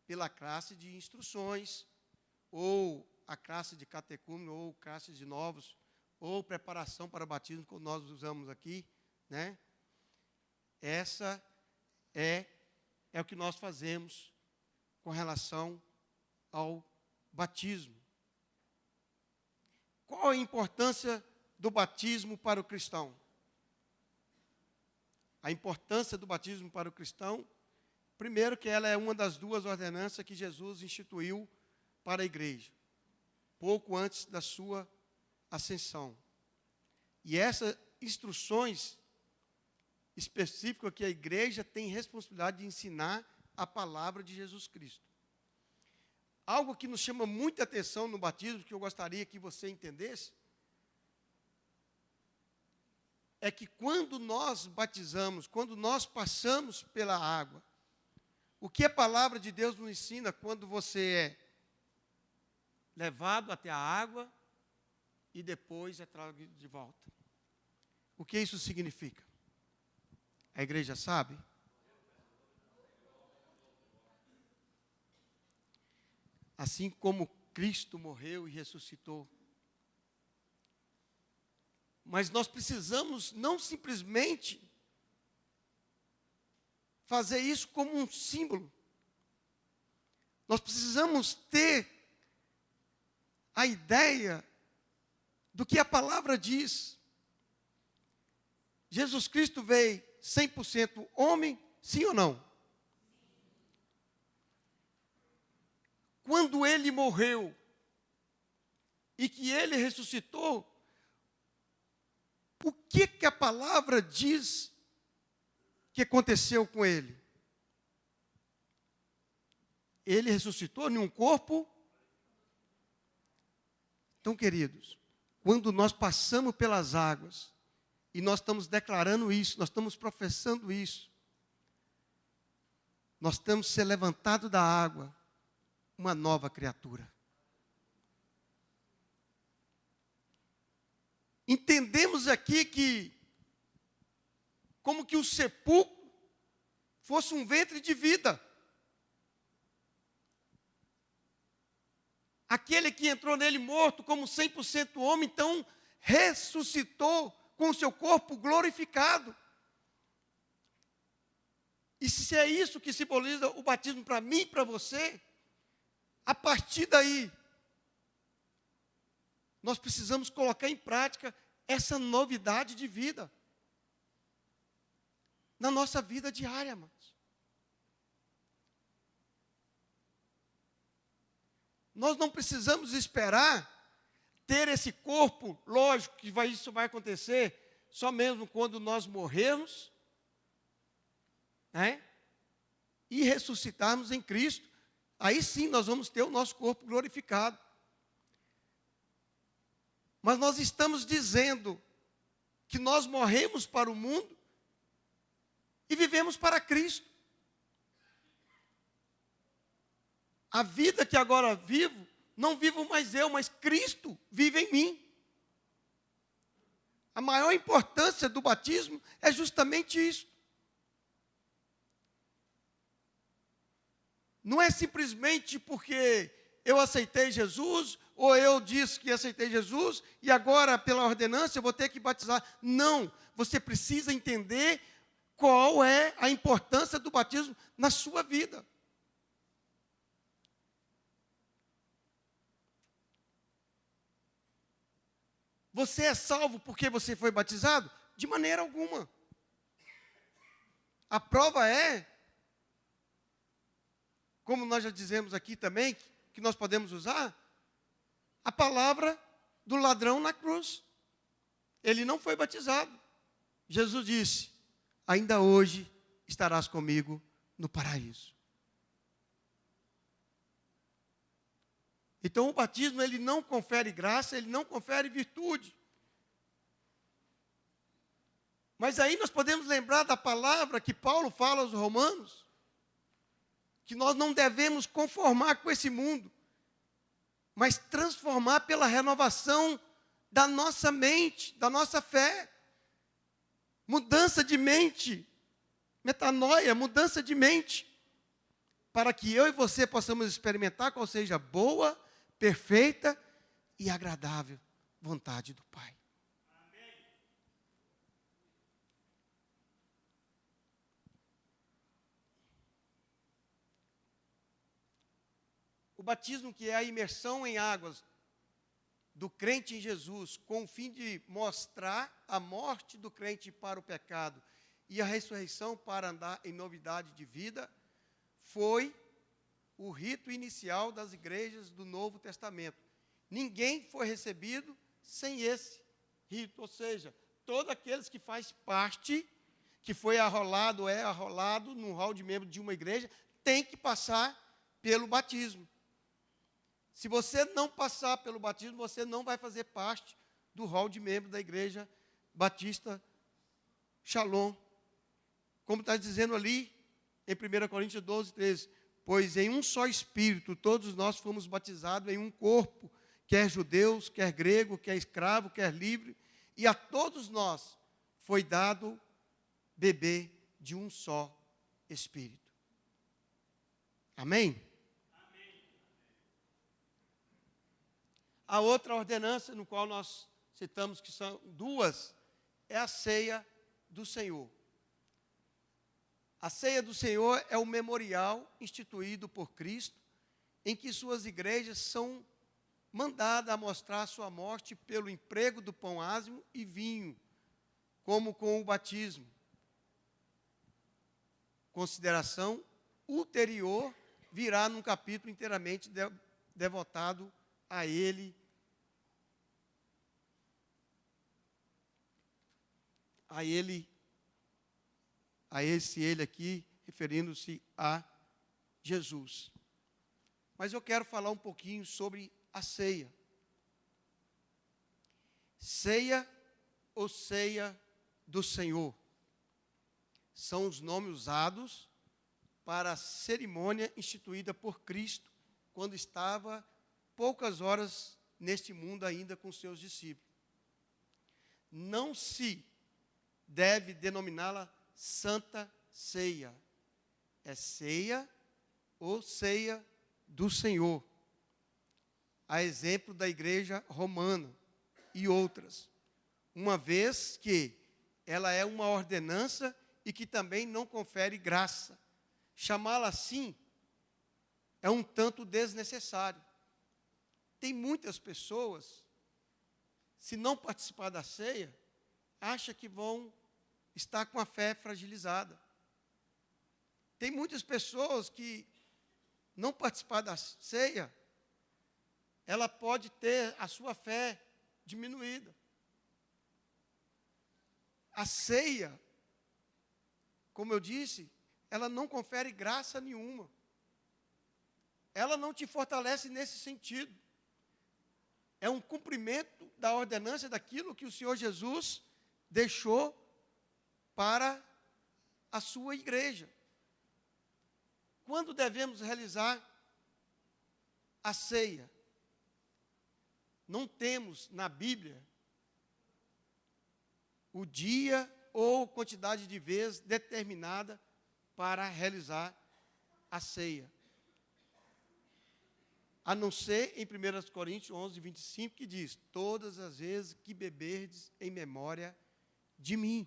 pela classe de instruções, ou a classe de catecúmeno, ou classe de novos, ou preparação para o batismo, como nós usamos aqui, né? Essa é o que nós fazemos com relação ao batismo. Qual a importância do batismo para o cristão? A importância do batismo para o cristão, primeiro que ela é uma das duas ordenanças que Jesus instituiu para a igreja, pouco antes da sua ascensão. E essas instruções específicas que a igreja tem responsabilidade de ensinar a palavra de Jesus Cristo. Algo que nos chama muita atenção no batismo, que eu gostaria que você entendesse, é que quando nós batizamos, quando nós passamos pela água, o que a palavra de Deus nos ensina quando você é levado até a água e depois é trago de volta? O que isso significa? A igreja sabe? Assim como Cristo morreu e ressuscitou, mas nós precisamos não simplesmente fazer isso como um símbolo. Nós precisamos ter a ideia do que a palavra diz. Jesus Cristo veio 100% homem, sim ou não? Quando ele morreu e que ele ressuscitou, o que a palavra diz que aconteceu com ele? Ele ressuscitou em um corpo. Então, queridos, quando nós passamos pelas águas, e nós estamos declarando isso, nós estamos professando isso, nós estamos ser levantados da água, uma nova criatura. Entendemos aqui que, como que o sepulcro fosse um ventre de vida. Aquele que entrou nele morto como 100% homem, então ressuscitou com o seu corpo glorificado. E se é isso que simboliza o batismo para mim e para você, a partir daí, nós precisamos colocar em prática essa novidade de vida na nossa vida diária, irmãos. Nós não precisamos esperar ter esse corpo, lógico que isso vai acontecer só mesmo quando nós morrermos, né? E ressuscitarmos em Cristo. Aí sim nós vamos ter o nosso corpo glorificado. Mas nós estamos dizendo que nós morremos para o mundo e vivemos para Cristo. A vida que agora vivo, não vivo mais eu, mas Cristo vive em mim. A maior importância do batismo é justamente isso. Não é simplesmente porque eu aceitei Jesus, ou eu disse que aceitei Jesus, e agora, pela ordenança, eu vou ter que batizar. Não, você precisa entender qual é a importância do batismo na sua vida. Você é salvo porque você foi batizado? De maneira alguma. A prova é, como nós já dizemos aqui também, que nós podemos usar, a palavra do ladrão na cruz. Ele não foi batizado. Jesus disse: ainda hoje estarás comigo no paraíso. Então o batismo, ele não confere graça, ele não confere virtude. Mas aí nós podemos lembrar da palavra que Paulo fala aos romanos, que nós não devemos conformar com esse mundo, mas transformar pela renovação da nossa mente, da nossa fé. Mudança de mente, metanoia, mudança de mente, para que eu e você possamos experimentar qual seja a boa, perfeita e agradável vontade do Pai. O batismo, que é a imersão em águas do crente em Jesus, com o fim de mostrar a morte do crente para o pecado e a ressurreição para andar em novidade de vida, foi o rito inicial das igrejas do Novo Testamento. Ninguém foi recebido sem esse rito, ou seja, todos aqueles que fazem parte, que foi arrolado ou é arrolado no hall de membro de uma igreja, tem que passar pelo batismo. Se você não passar pelo batismo, você não vai fazer parte do hall de membro da Igreja Batista Shalom. Como está dizendo ali em 1 Coríntios 12, 13. Pois em um só Espírito todos nós fomos batizados em um corpo, quer judeus, quer grego, quer escravo, quer livre, e a todos nós foi dado beber de um só Espírito. Amém? A outra ordenança, no qual nós citamos que são duas, é a ceia do Senhor. A ceia do Senhor é o memorial instituído por Cristo, em que suas igrejas são mandadas a mostrar sua morte pelo emprego do pão ázimo e vinho, como com o batismo. Consideração ulterior virá num capítulo inteiramente devotado a ele, a esse ele aqui, referindo-se a Jesus. Mas eu quero falar um pouquinho sobre a ceia. Ceia ou ceia do Senhor são os nomes usados para a cerimônia instituída por Cristo quando estava poucas horas neste mundo ainda com seus discípulos. Não se deve denominá-la Santa Ceia. É ceia ou ceia do Senhor. A exemplo da igreja romana e outras. Uma vez que ela é uma ordenança e que também não confere graça. Chamá-la assim é um tanto desnecessário. Tem muitas pessoas, se não participar da ceia, acham que vão estar com a fé fragilizada. Tem muitas pessoas que, não participar da ceia, ela pode ter a sua fé diminuída. A ceia, como eu disse, ela não confere graça nenhuma. Ela não te fortalece nesse sentido. É um cumprimento da ordenança daquilo que o Senhor Jesus deixou para a sua igreja. Quando devemos realizar a ceia? Não temos na Bíblia o dia ou quantidade de vezes determinada para realizar a ceia. A não ser em 1 Coríntios 11, 25, que diz: todas as vezes que beberdes em memória de mim.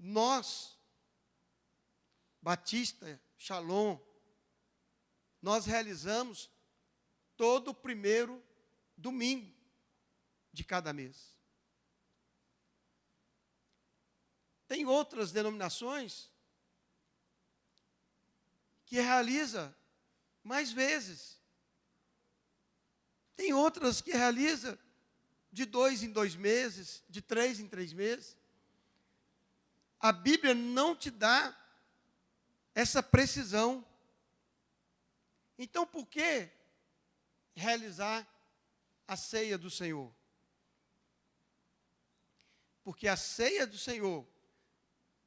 Nós, Batista, Shalom, nós realizamos todo o primeiro domingo de cada mês. Tem outras denominações que realiza mais vezes. Tem outras que realiza de 2 em 2 meses, de 3 em 3 meses. A Bíblia não te dá essa precisão. Então, por que realizar a ceia do Senhor? Porque a ceia do Senhor,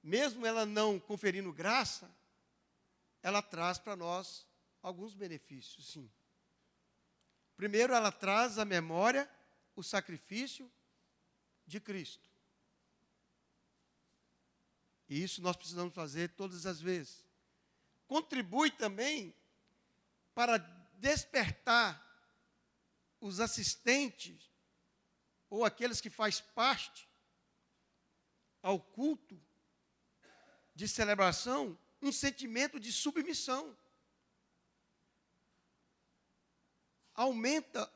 mesmo ela não conferindo graça, ela traz para nós alguns benefícios, sim. Primeiro, ela traz à memória o sacrifício de Cristo. E isso nós precisamos fazer todas as vezes. Contribui também para despertar os assistentes ou aqueles que fazem parte ao culto de celebração, um sentimento de submissão. Aumenta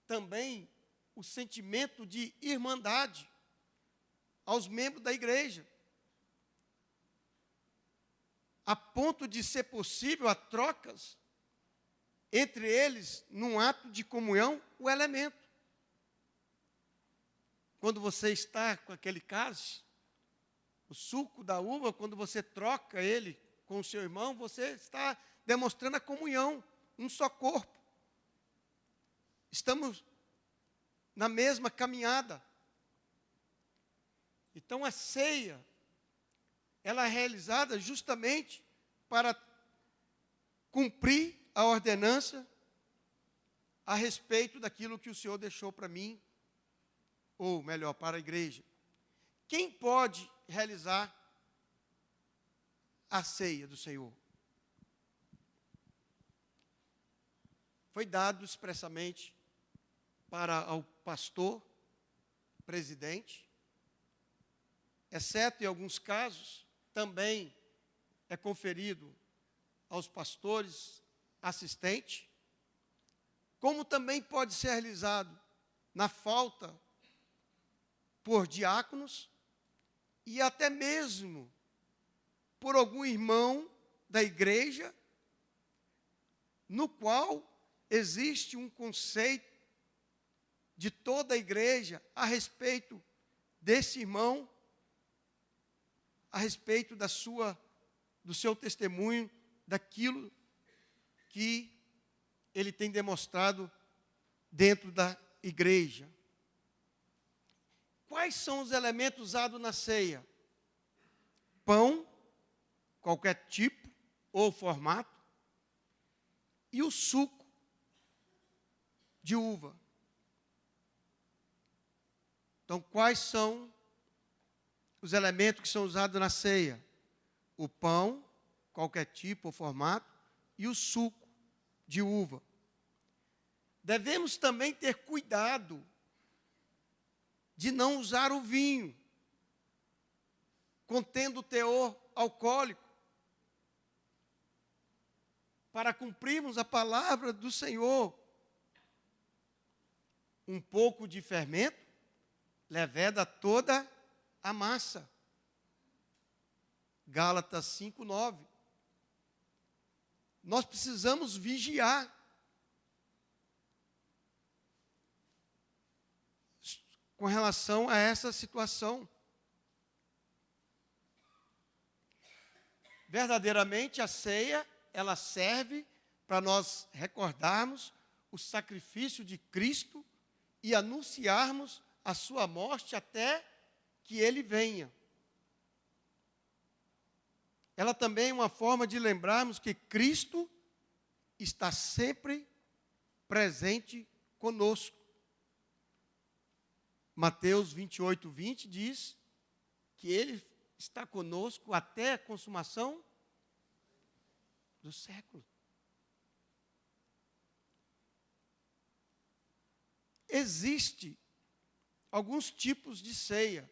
também o sentimento de irmandade aos membros da igreja, a ponto de ser possível a trocas entre eles, num ato de comunhão, o elemento. Quando você está com aquele cálice, o suco da uva, quando você troca ele com o seu irmão, você está demonstrando a comunhão, um só corpo. Estamos na mesma caminhada. Então a ceia, ela é realizada justamente para cumprir a ordenança a respeito daquilo que o Senhor deixou para mim, ou melhor, para a igreja. Quem pode realizar a ceia do Senhor? Foi dado expressamente para o pastor, presidente, exceto em alguns casos, também é conferido aos pastores assistentes, como também pode ser realizado na falta por diáconos e até mesmo por algum irmão da igreja, no qual existe um conceito de toda a igreja a respeito desse irmão, a respeito do seu testemunho, daquilo que ele tem demonstrado dentro da igreja. Quais são os elementos usados na ceia? Pão, qualquer tipo ou formato, e o suco de uva. Então, quais são os elementos que são usados na ceia? O pão, qualquer tipo ou formato, e o suco de uva. Devemos também ter cuidado de não usar o vinho, contendo teor alcoólico, para cumprirmos a palavra do Senhor. Um pouco de fermento leveda toda a massa. Gálatas 5:9. Nós precisamos vigiar. Com relação a essa situação. Verdadeiramente a ceia, ela serve para nós recordarmos o sacrifício de Cristo e anunciarmos a sua morte até que ele venha. Ela também é uma forma de lembrarmos que Cristo está sempre presente conosco. Mateus 28:20 diz que ele está conosco até a consumação do século. Existem alguns tipos de ceia.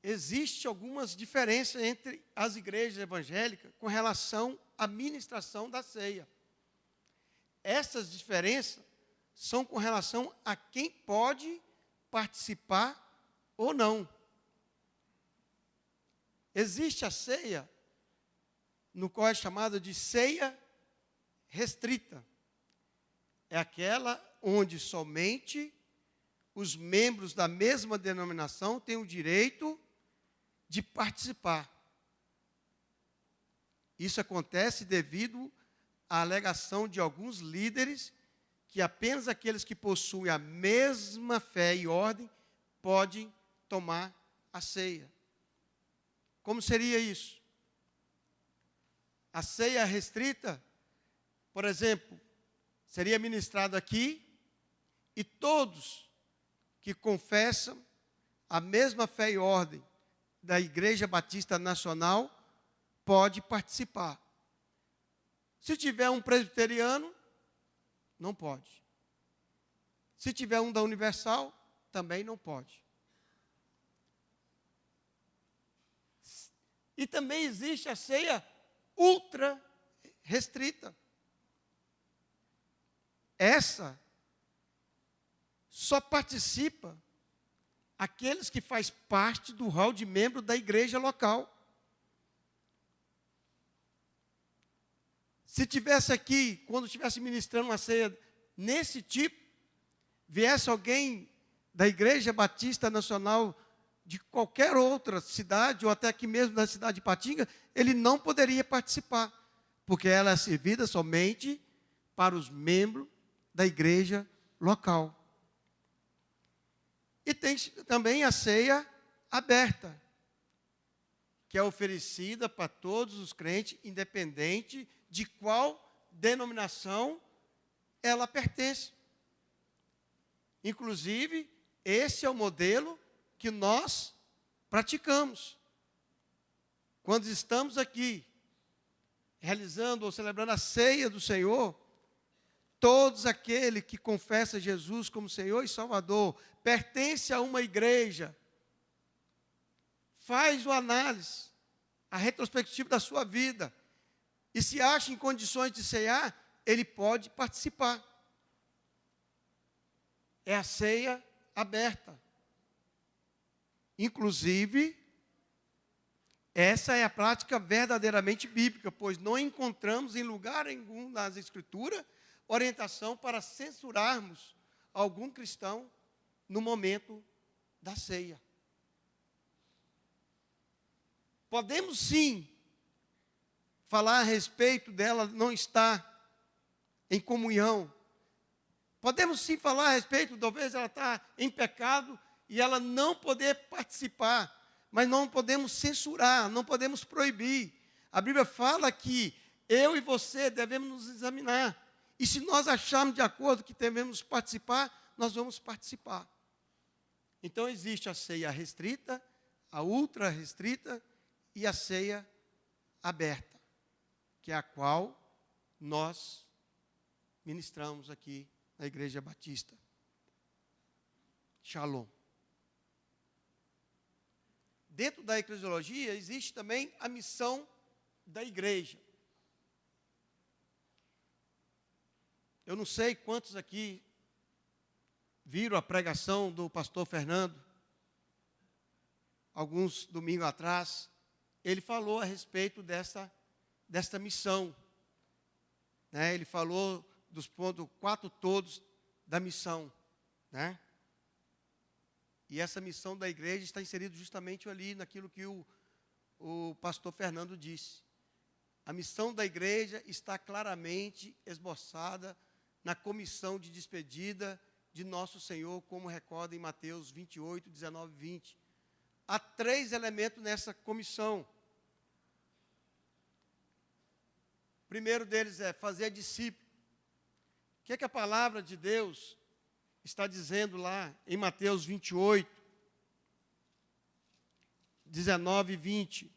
Existem algumas diferenças entre as igrejas evangélicas com relação à ministração da ceia. essas diferenças são com relação a quem pode participar ou não. Existe a ceia, no qual é chamada de ceia restrita. É aquela onde somente os membros da mesma denominação têm o direito de participar. Isso acontece devido à alegação de alguns líderes que apenas aqueles que possuem a mesma fé e ordem podem tomar a ceia. Como seria isso? A ceia restrita, por exemplo, seria ministrado aqui e todos que confessam a mesma fé e ordem da Igreja Batista Nacional pode participar. Se tiver um presbiteriano, não pode. Se tiver um da Universal, também não pode. E também existe a ceia ultra restrita. Essa só participa aqueles que fazem parte do hall de membro da igreja local. Se tivesse aqui, quando estivesse ministrando uma ceia nesse tipo, viesse alguém da Igreja Batista Nacional de qualquer outra cidade, ou até aqui mesmo da cidade de Patinga, ele não poderia participar, porque ela é servida somente para os membros da igreja local. E tem também a ceia aberta, que é oferecida para todos os crentes, independente de qual denominação ela pertence. Inclusive, esse é o modelo que nós praticamos. Quando estamos aqui, realizando ou celebrando a ceia do Senhor, todos aqueles que confessam Jesus como Senhor e Salvador, pertence a uma igreja, faz uma análise, a retrospectiva da sua vida, e se acha em condições de ceiar, ele pode participar. É a ceia aberta. Inclusive, essa é a prática verdadeiramente bíblica, pois não encontramos em lugar nenhum nas Escrituras orientação para censurarmos algum cristão no momento da ceia. Podemos sim falar a respeito dela não estar em comunhão. Podemos sim falar a respeito, talvez ela está em pecado e ela não poder participar, mas não podemos censurar, não podemos proibir. A Bíblia fala que eu e você devemos nos examinar. E se nós acharmos de acordo que devemos participar, nós vamos participar. Então existe a ceia restrita, a ultra restrita e a ceia aberta, que é a qual nós ministramos aqui na Igreja Batista. Shalom. Dentro da eclesiologia existe também a missão da igreja. Eu não sei quantos aqui viram a pregação do pastor Fernando, alguns domingos atrás. Ele falou a respeito desta missão. Né? Ele falou dos pontos 4 todos da missão. Né? E essa missão da igreja está inserida justamente ali naquilo que o pastor Fernando disse. A missão da igreja está claramente esboçada na comissão de despedida de nosso Senhor, como recorda em Mateus 28, 19 e 20. Há 3 elementos nessa comissão. O primeiro deles é fazer discípulo. O que é que a palavra de Deus está dizendo lá em Mateus 28, 19 e 20?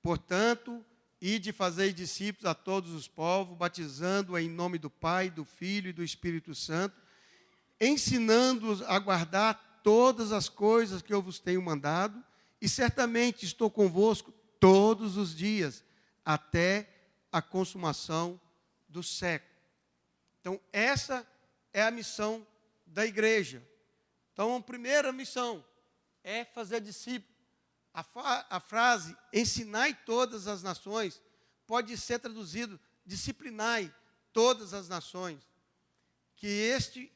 Portanto, ide fazer discípulos a todos os povos, batizando-os em nome do Pai, do Filho e do Espírito Santo, ensinando-os a guardar todas as coisas que eu vos tenho mandado, e certamente estou convosco todos os dias, até a consumação do século. Então, essa é a missão da igreja. Então, a primeira missão é fazer discípulos. A frase ensinai todas as nações pode ser traduzido disciplinai todas as nações, que este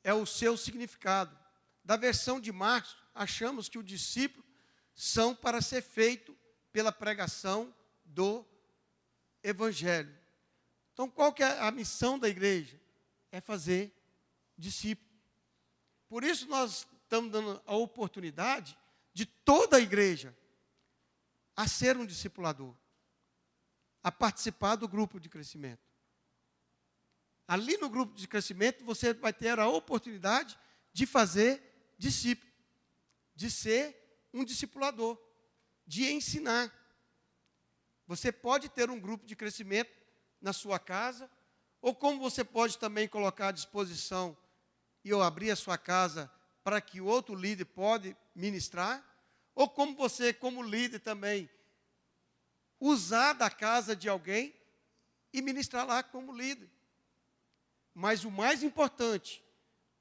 é o seu significado. Da versão de Marcos, achamos que o discípulo são para ser feito pela pregação do Evangelho. Então, qual que é a missão da igreja? É fazer discípulo. Por isso, nós estamos dando a oportunidade de toda a igreja a ser um discipulador, a participar do grupo de crescimento. Ali no grupo de crescimento, você vai ter a oportunidade de fazer discípulo, de ser um discipulador, de ensinar. Você pode ter um grupo de crescimento na sua casa, ou como você pode também colocar à disposição e eu abrir a sua casa para que o outro líder pode ministrar, ou como você, como líder também, usar da casa de alguém e ministrar lá como líder. Mas o mais importante,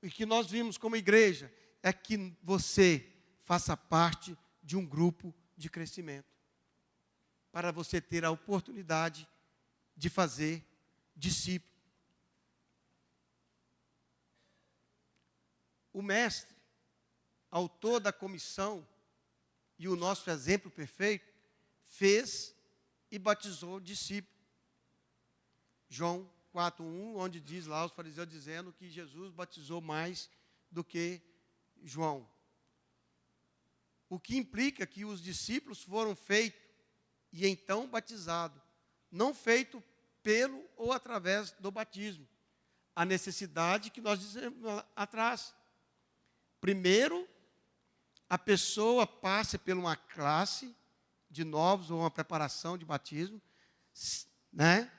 e que nós vimos como igreja, é que você faça parte de um grupo de crescimento, para você ter a oportunidade de fazer discípulo. O mestre, autor da comissão e o nosso exemplo perfeito, fez e batizou discípulos. João 4:1, onde diz lá os fariseus dizendo que Jesus batizou mais do que João. O que implica que os discípulos foram feitos e então batizados, não feito pelo ou através do batismo. A necessidade que nós dizemos atrás. Primeiro, a pessoa passa por uma classe de novos ou uma preparação de batismo, né,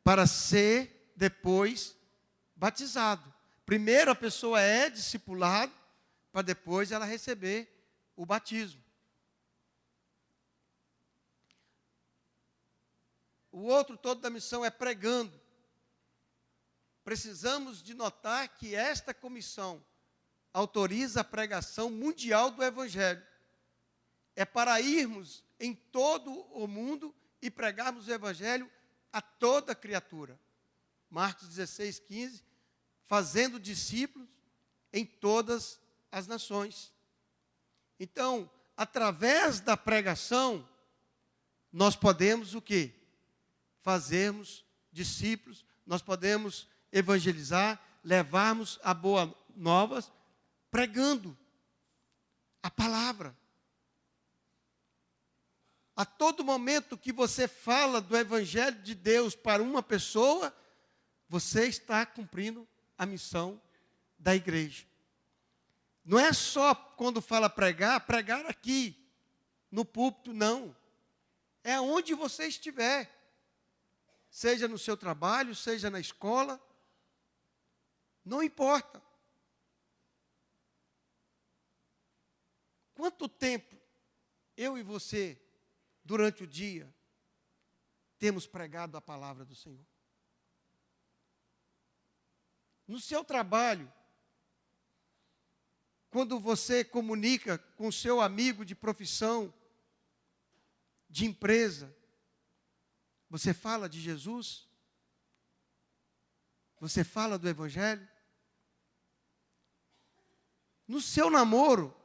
para ser depois batizado. Primeiro a pessoa é discipulada para depois ela receber o batismo. O outro todo da missão é pregando. Precisamos de notar que esta comissão autoriza a pregação mundial do Evangelho. É para irmos em todo o mundo e pregarmos o Evangelho a toda criatura. Marcos 16:15, fazendo discípulos em todas as nações. Então, através da pregação, nós podemos o quê? Fazermos discípulos, nós podemos evangelizar, levarmos a boa novas, pregando a palavra. A todo momento que você fala do Evangelho de Deus para uma pessoa, você está cumprindo a missão da igreja. Não é só quando fala pregar aqui, no púlpito, não. É onde você estiver. Seja no seu trabalho, seja na escola. Não importa. Quanto tempo eu e você, durante o dia, temos pregado a palavra do Senhor? No seu trabalho, quando você comunica com o seu amigo de profissão, de empresa, você fala de Jesus? Você fala do Evangelho? No seu namoro,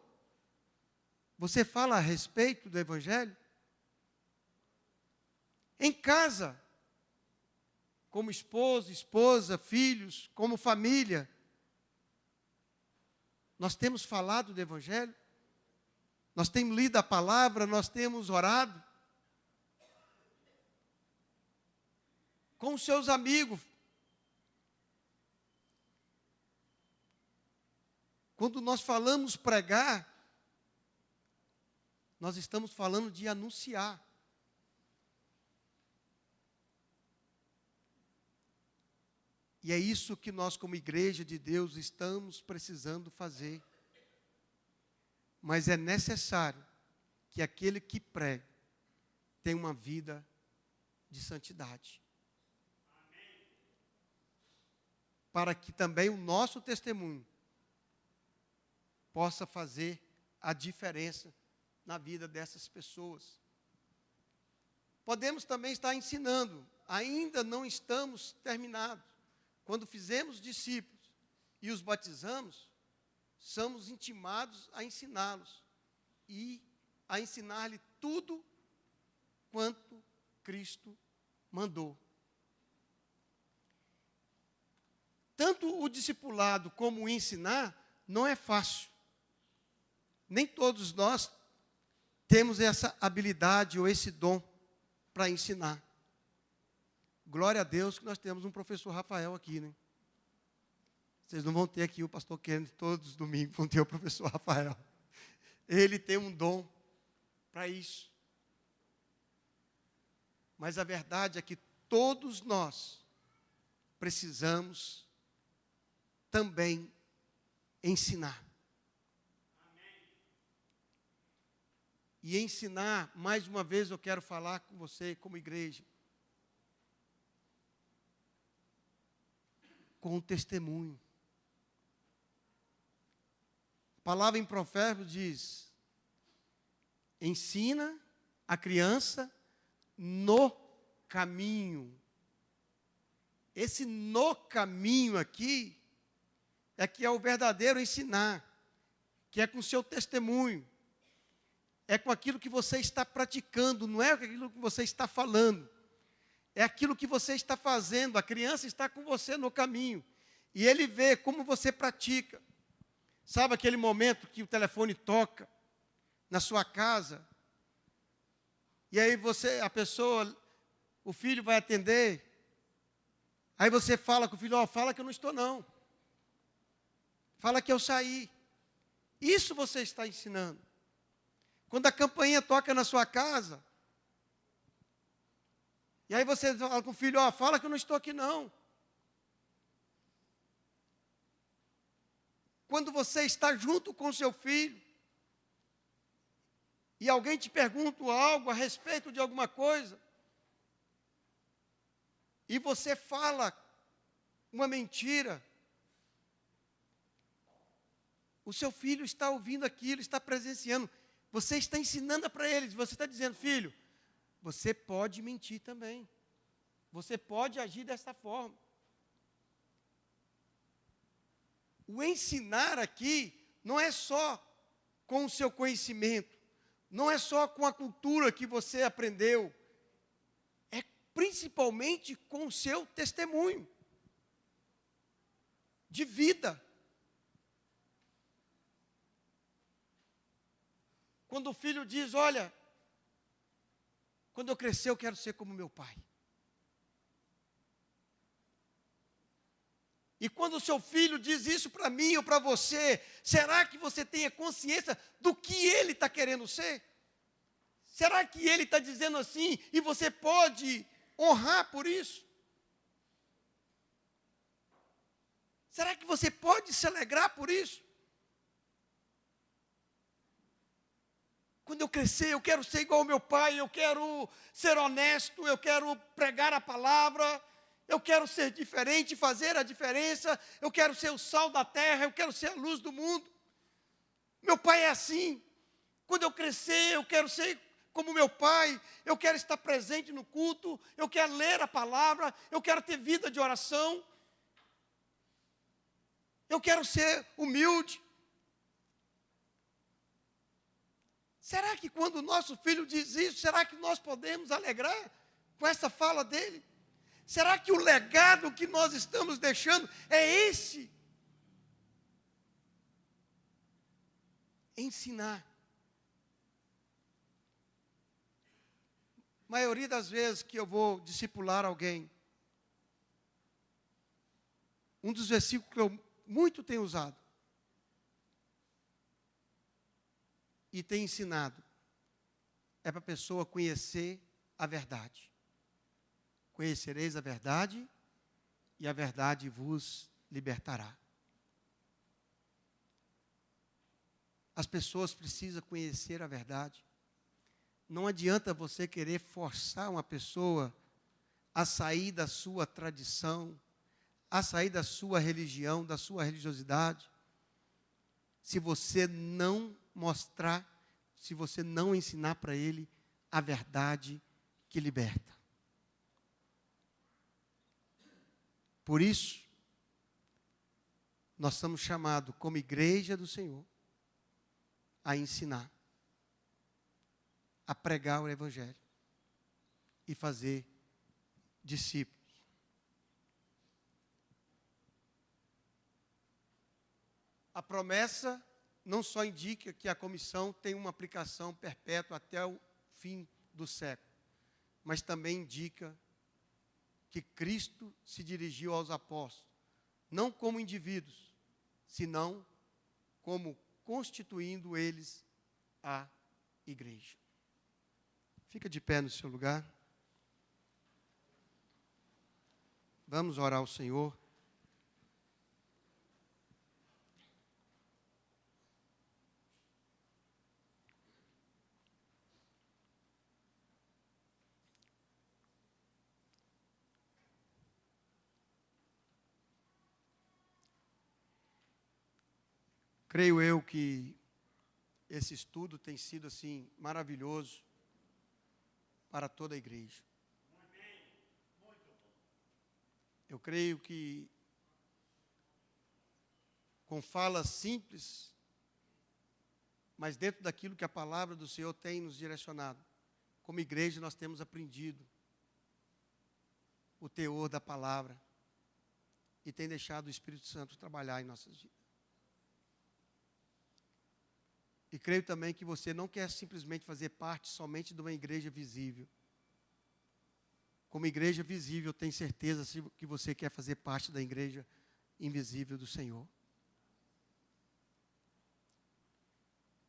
você fala a respeito do Evangelho? Em casa, como esposo, esposa, filhos, como família, nós temos falado do Evangelho? Nós temos lido a palavra, nós temos orado? Com os seus amigos. Quando nós falamos pregar, nós estamos falando de anunciar. E é isso que nós, como igreja de Deus, estamos precisando fazer. Mas é necessário que aquele que prega tenha uma vida de santidade. Para que também o nosso testemunho possa fazer a diferença na vida dessas pessoas. Podemos também estar ensinando, ainda não estamos terminados. Quando fizemos discípulos e os batizamos, somos intimados a ensiná-los e a ensinar-lhe tudo quanto Cristo mandou. Tanto o discipulado como o ensinar não é fácil. Nem todos nós temos essa habilidade ou esse dom para ensinar. Glória a Deus que nós temos um professor Rafael aqui, né? Vocês não vão ter aqui o pastor Kennedy todos os domingos, vão ter o professor Rafael. Ele tem um dom para isso. Mas a verdade é que todos nós precisamos também ensinar. E ensinar, mais uma vez eu quero falar com você como igreja, com o testemunho. A palavra em Provérbios diz: ensina a criança no caminho. Esse no caminho aqui é que é o verdadeiro ensinar, que é com o seu testemunho, é com aquilo que você está praticando, não é aquilo que você está falando, é aquilo que você está fazendo. A criança está com você no caminho, e ele vê como você pratica. Sabe aquele momento que o telefone toca na sua casa, e aí o filho vai atender, aí você fala com o filho: fala que eu não estou não. Fala que eu saí. Isso você está ensinando. Quando a campainha toca na sua casa, e aí você fala com o filho: fala que eu não estou aqui não. Quando você está junto com o seu filho, e alguém te pergunta algo a respeito de alguma coisa, e você fala uma mentira, o seu filho está ouvindo aquilo, está presenciando. Você está ensinando para eles, você está dizendo: filho, você pode mentir também. Você pode agir dessa forma. O ensinar aqui não é só com o seu conhecimento, não é só com a cultura que você aprendeu, é principalmente com o seu testemunho de vida. Quando o filho diz: olha, quando eu crescer eu quero ser como meu pai. E quando o seu filho diz isso para mim ou para você, será que você tem a consciência do que ele está querendo ser? Será que ele está dizendo assim e você pode honrar por isso? Será que você pode se alegrar por isso? Quando eu crescer, eu quero ser igual ao meu pai, eu quero ser honesto, eu quero pregar a palavra, eu quero ser diferente, fazer a diferença, eu quero ser o sal da terra, eu quero ser a luz do mundo. Meu pai é assim. Quando eu crescer, eu quero ser como meu pai, eu quero estar presente no culto, eu quero ler a palavra, eu quero ter vida de oração, eu quero ser humilde. Será que quando o nosso filho diz isso, será que nós podemos alegrar com essa fala dele? Será que o legado que nós estamos deixando é esse? Ensinar. A maioria das vezes que eu vou discipular alguém, um dos versículos que eu muito tenho usado e tenho ensinado é para a pessoa conhecer a verdade. Conhecereis a verdade, e a verdade vos libertará. As pessoas precisam conhecer a verdade. Não adianta você querer forçar uma pessoa a sair da sua tradição, a sair da sua religião, da sua religiosidade, se você não mostrar, se você não ensinar para ele a verdade que liberta. Por isso, nós somos chamados, como igreja do Senhor, a ensinar, a pregar o Evangelho e fazer discípulos. A promessa não só indica que a comissão tem uma aplicação perpétua até o fim do século, mas também indica que Cristo se dirigiu aos apóstolos, não como indivíduos, senão como constituindo eles a igreja. Fica de pé no seu lugar. Vamos orar ao Senhor. Creio eu que esse estudo tem sido assim maravilhoso para toda a igreja. Eu creio que com fala simples, mas dentro daquilo que a palavra do Senhor tem nos direcionado, como igreja nós temos aprendido o teor da palavra e tem deixado o Espírito Santo trabalhar em nossas vidas. E creio também que você não quer simplesmente fazer parte somente de uma igreja visível. Como igreja visível, tenho certeza que você quer fazer parte da igreja invisível do Senhor.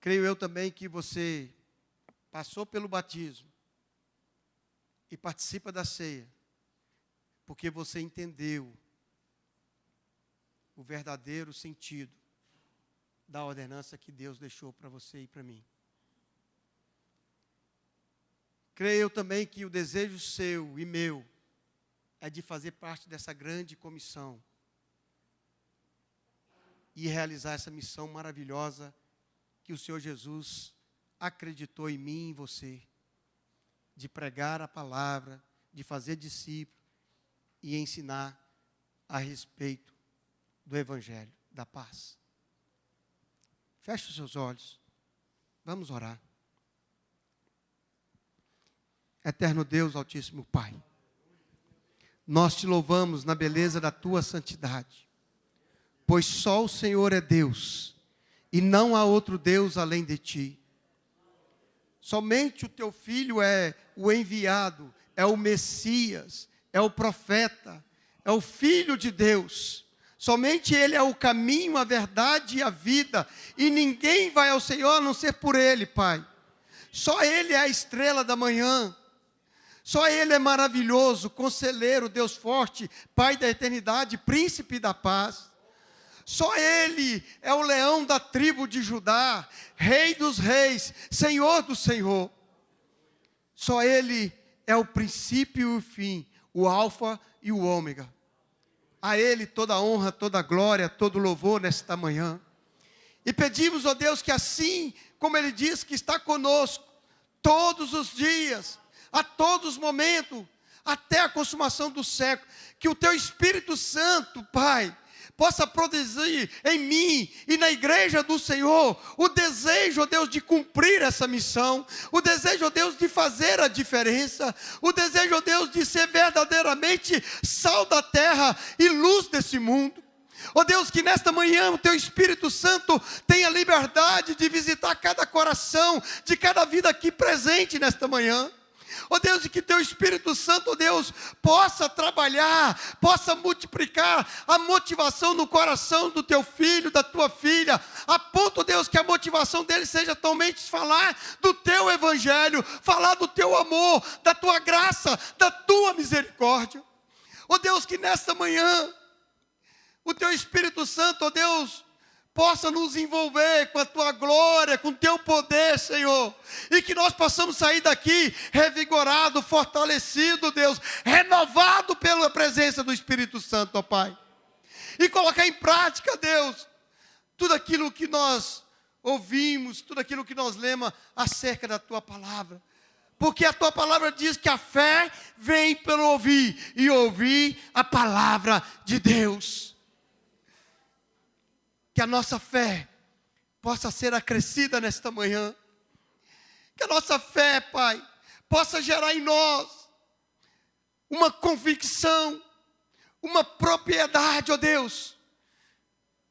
Creio eu também que você passou pelo batismo e participa da ceia, porque você entendeu o verdadeiro sentido da ordenança que Deus deixou para você e para mim. Creio eu também que o desejo seu e meu é de fazer parte dessa grande comissão e realizar essa missão maravilhosa que o Senhor Jesus acreditou em mim e em você, de pregar a palavra, de fazer discípulo e ensinar a respeito do Evangelho da paz. Feche os seus olhos. Vamos orar. Eterno Deus, Altíssimo Pai, nós te louvamos na beleza da tua santidade, pois só o Senhor é Deus, e não há outro Deus além de ti. Somente o teu Filho é o enviado, é o Messias, é o profeta, é o Filho de Deus. Somente Ele é o caminho, a verdade e a vida. E ninguém vai ao Senhor a não ser por Ele, Pai. Só Ele é a estrela da manhã. Só Ele é maravilhoso, conselheiro, Deus forte, Pai da eternidade, príncipe da paz. Só Ele é o leão da tribo de Judá, Rei dos reis, Senhor do Senhor. Só Ele é o princípio e o fim, o alfa e o ômega. A Ele toda a honra, toda a glória, todo o louvor nesta manhã. E pedimos, ó Deus, que assim como Ele diz que está conosco, todos os dias, a todos os momentos, até a consumação do século, que o Teu Espírito Santo, Pai, possa produzir em mim e na igreja do Senhor o desejo, ó Deus, de cumprir essa missão, o desejo, ó Deus, de fazer a diferença, o desejo, ó Deus, de ser verdadeiramente sal da terra e luz desse mundo. Ó Deus, que nesta manhã o Teu Espírito Santo tenha liberdade de visitar cada coração, de cada vida aqui presente nesta manhã. Ó Deus, e que Teu Espírito Santo, ó Deus, possa trabalhar, possa multiplicar a motivação no coração do Teu filho, da Tua filha, a ponto, Deus, que a motivação dele seja somente falar do Teu Evangelho, falar do Teu amor, da Tua graça, da Tua misericórdia. Ó Deus, que nesta manhã, o Teu Espírito Santo, ó Deus, possa nos envolver com a tua glória, com o teu poder, Senhor. E que nós possamos sair daqui revigorado, fortalecido, Deus, renovado pela presença do Espírito Santo, ó Pai. E colocar em prática, Deus, tudo aquilo que nós ouvimos, tudo aquilo que nós lemos acerca da tua palavra. Porque a tua palavra diz que a fé vem pelo ouvir, e ouvir a palavra de Deus. Que a nossa fé possa ser acrescida nesta manhã. Que a nossa fé, Pai, possa gerar em nós uma convicção, uma propriedade, ó Deus,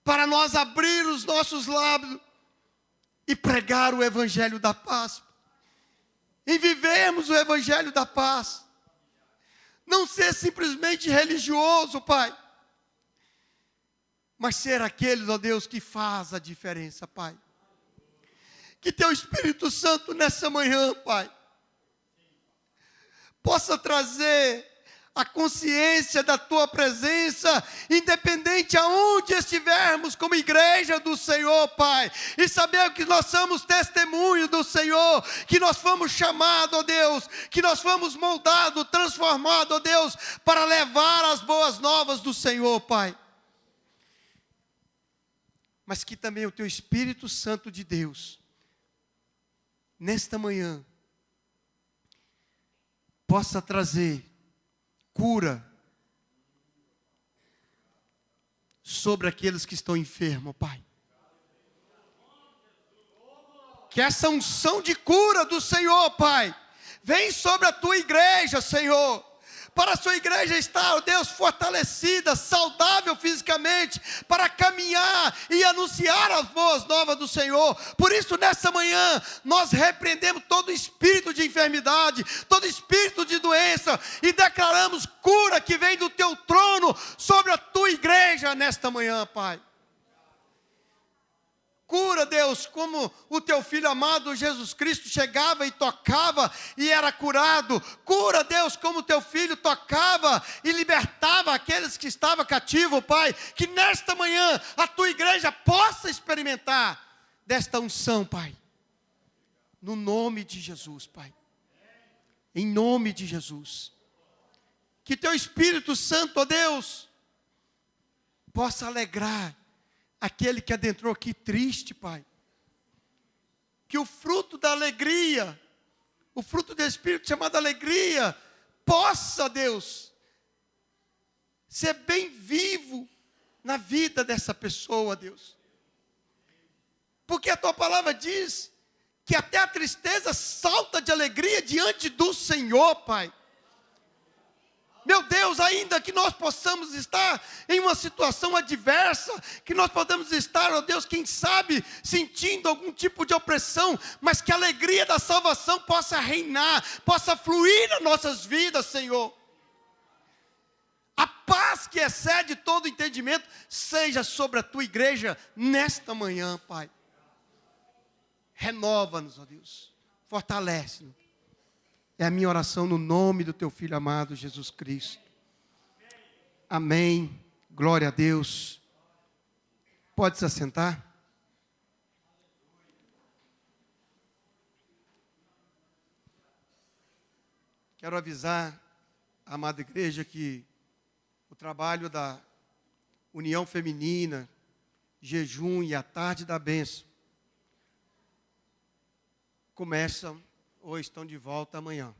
para nós abrir os nossos lábios e pregar o evangelho da paz. E vivermos o evangelho da paz. Não ser simplesmente religioso, Pai, mas ser aqueles, ó Deus, que faz a diferença, Pai. Que teu Espírito Santo nessa manhã, Pai, possa trazer a consciência da tua presença, independente aonde estivermos como igreja do Senhor, Pai, e saber que nós somos testemunho do Senhor, que nós fomos chamados, ó Deus, que nós fomos moldados, transformados, ó Deus, para levar as boas novas do Senhor, Pai. Mas que também o teu Espírito Santo de Deus, nesta manhã, possa trazer cura sobre aqueles que estão enfermos, Pai. Que essa unção de cura do Senhor, Pai, vem sobre a tua igreja, Senhor. Para a sua igreja estar, ó Deus, fortalecida, saudável fisicamente, para caminhar e anunciar as boas novas do Senhor. Por isso, nessa manhã, nós repreendemos todo espírito de enfermidade, todo espírito de doença, e declaramos cura que vem do teu trono sobre a tua igreja nesta manhã, Pai. Cura, Deus, como o teu filho amado Jesus Cristo chegava e tocava e era curado. Cura, Deus, como o teu filho tocava e libertava aqueles que estavam cativos, Pai. Que nesta manhã a tua igreja possa experimentar desta unção, Pai. No nome de Jesus, Pai. Em nome de Jesus. Que teu Espírito Santo, ó Deus, possa alegrar aquele que adentrou aqui triste, Pai. Que o fruto da alegria, o fruto do Espírito chamado alegria, possa, Deus, ser bem vivo na vida dessa pessoa, Deus. Porque a tua palavra diz que até a tristeza salta de alegria diante do Senhor, Pai. Meu Deus, ainda que nós possamos estar em uma situação adversa, que nós podemos estar, ó Deus, quem sabe, sentindo algum tipo de opressão, mas que a alegria da salvação possa reinar, possa fluir nas nossas vidas, Senhor. A paz que excede todo entendimento, seja sobre a tua igreja nesta manhã, Pai. Renova-nos, ó Deus, fortalece-nos. É a minha oração no nome do teu Filho amado, Jesus Cristo. Amém. Glória a Deus. Pode se assentar. Quero avisar a amada igreja que o trabalho da União Feminina, jejum e a tarde da bênção começam ou estão de volta amanhã.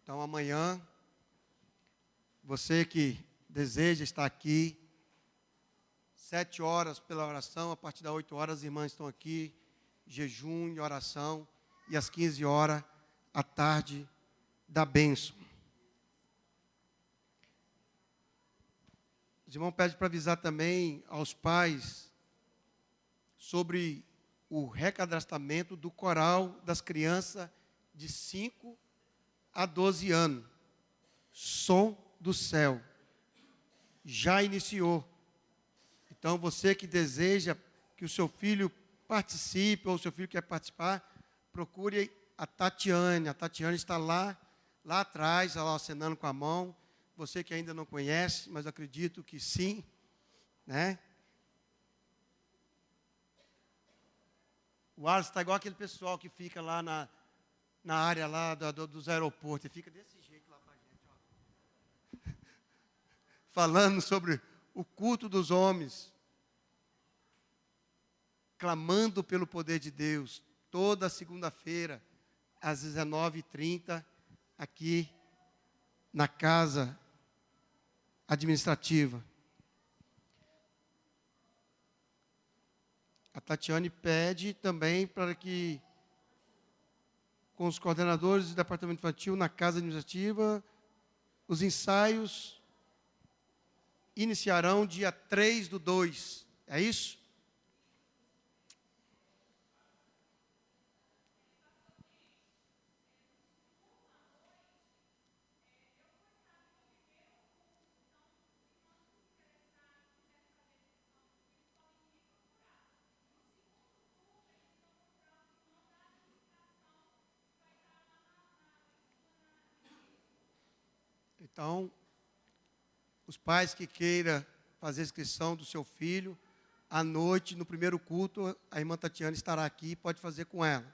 Então amanhã, você que deseja estar aqui, 7 horas pela oração, a partir das 8 horas as irmãs estão aqui, jejum e oração, e às 15 horas, a tarde da bênção. Os irmãos pedem para avisar também aos pais sobre o recadastramento do coral das crianças de 5 a 12 anos. Som do Céu. Já iniciou. Então, você que deseja que o seu filho participe, ou o seu filho quer participar, procure a Tatiane. A Tatiane está lá atrás, lá acenando com a mão. Você que ainda não conhece, mas acredito que sim, né? O Alisson está igual aquele pessoal que fica lá na área lá dos aeroportos. Ele fica desse jeito lá para a gente. Ó. Falando sobre o culto dos homens. Clamando pelo poder de Deus. Toda segunda-feira, às 19h30, aqui na casa administrativa. A Tatiane pede também para que, com os coordenadores do departamento infantil na casa administrativa, os ensaios iniciarão dia 3/2. É isso? Então, os pais que queiram fazer a inscrição do seu filho, à noite, no primeiro culto, a irmã Tatiana estará aqui, pode fazer com ela.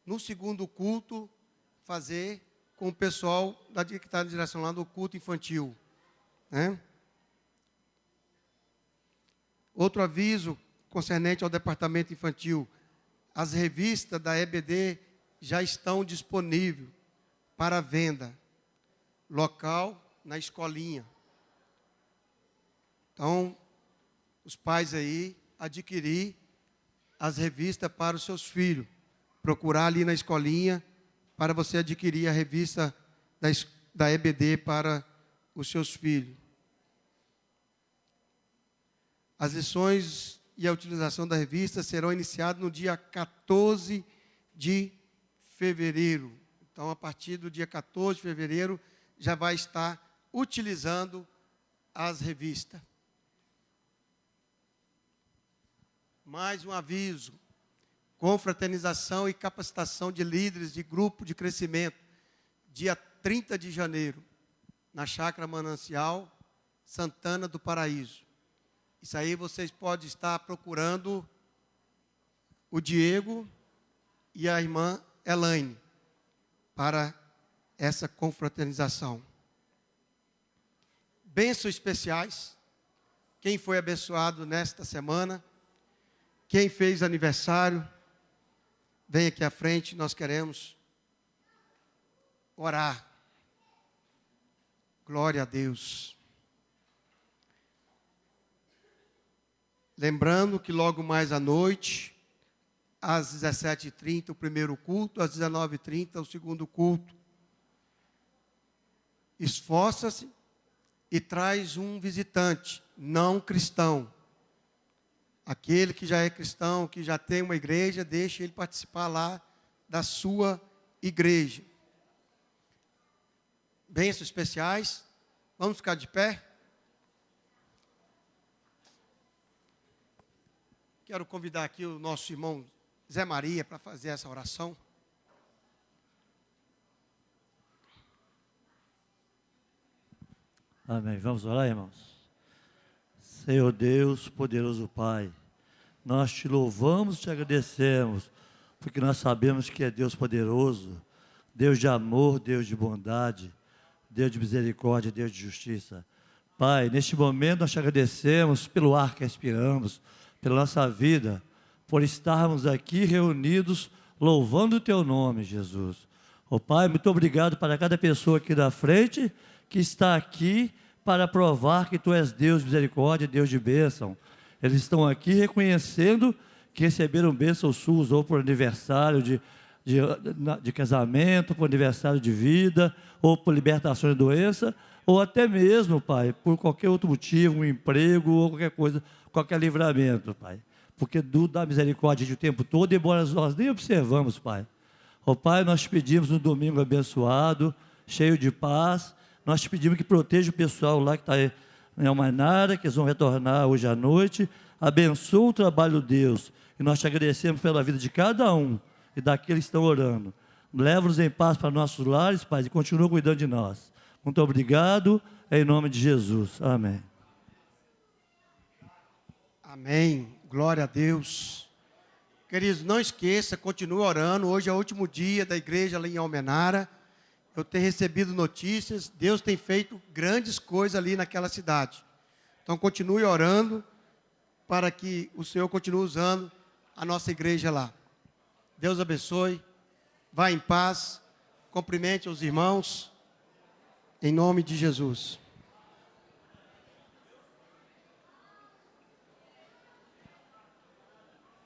No segundo culto, fazer com o pessoal que está na direção lá do culto infantil. Né? Outro aviso concernente ao departamento infantil. As revistas da EBD já estão disponíveis para venda. Local na escolinha. Então, os pais aí adquirir as revistas para os seus filhos. Procurar ali na escolinha para você adquirir a revista da EBD para os seus filhos. As lições e a utilização da revista serão iniciadas no dia 14 de fevereiro. Então, a partir do dia 14 de fevereiro, já vai estar utilizando as revistas. Mais um aviso. Confraternização e capacitação de líderes de grupo de crescimento. Dia 30 de janeiro. Na Chácara Manancial, Santana do Paraíso. Isso aí vocês podem estar procurando o Diego e a irmã Elaine para essa confraternização. Bênçãos especiais. Quem foi abençoado nesta semana? Quem fez aniversário? Vem aqui à frente, nós queremos orar. Glória a Deus. Lembrando que logo mais à noite, às 17h30, o primeiro culto, às 19h30, o segundo culto. Esforça-se e traz um visitante, não cristão. Aquele que já é cristão, que já tem uma igreja, deixe ele participar lá da sua igreja. Bênçãos especiais. Vamos ficar de pé? Quero convidar aqui o nosso irmão Zé Maria para fazer essa oração. Amém. Vamos orar, irmãos? Senhor Deus, poderoso Pai, nós te louvamos e te agradecemos, porque nós sabemos que é Deus poderoso, Deus de amor, Deus de bondade, Deus de misericórdia, Deus de justiça. Pai, neste momento nós te agradecemos pelo ar que respiramos, pela nossa vida, por estarmos aqui reunidos, louvando o teu nome, Jesus. Ó Pai, muito obrigado para cada pessoa aqui da frente, que está aqui para provar que tu és Deus de misericórdia, Deus de bênção. Eles estão aqui reconhecendo que receberam bênçãos suas, ou por aniversário de casamento, por aniversário de vida, ou por libertação de doença, ou até mesmo, Pai, por qualquer outro motivo, um emprego, ou qualquer coisa, qualquer livramento, Pai. Porque tu dá misericórdia o tempo todo, embora nós nem observamos, Pai. Ó Pai, nós te pedimos um domingo abençoado, cheio de paz. Nós te pedimos que proteja o pessoal lá que está em Almanara, que eles vão retornar hoje à noite. Abençoa o trabalho, Deus. E nós te agradecemos pela vida de cada um e daqueles que estão orando. Leva-nos em paz para nossos lares, Pai, e continua cuidando de nós. Muito obrigado, em nome de Jesus. Amém. Amém. Glória a Deus. Queridos, não esqueça, continue orando. Hoje é o último dia da igreja ali em Almenara. Eu tenho recebido notícias. Deus tem feito grandes coisas ali naquela cidade. Então continue orando para que o Senhor continue usando a nossa igreja lá. Deus abençoe. Vá em paz. Cumprimente os irmãos. Em nome de Jesus.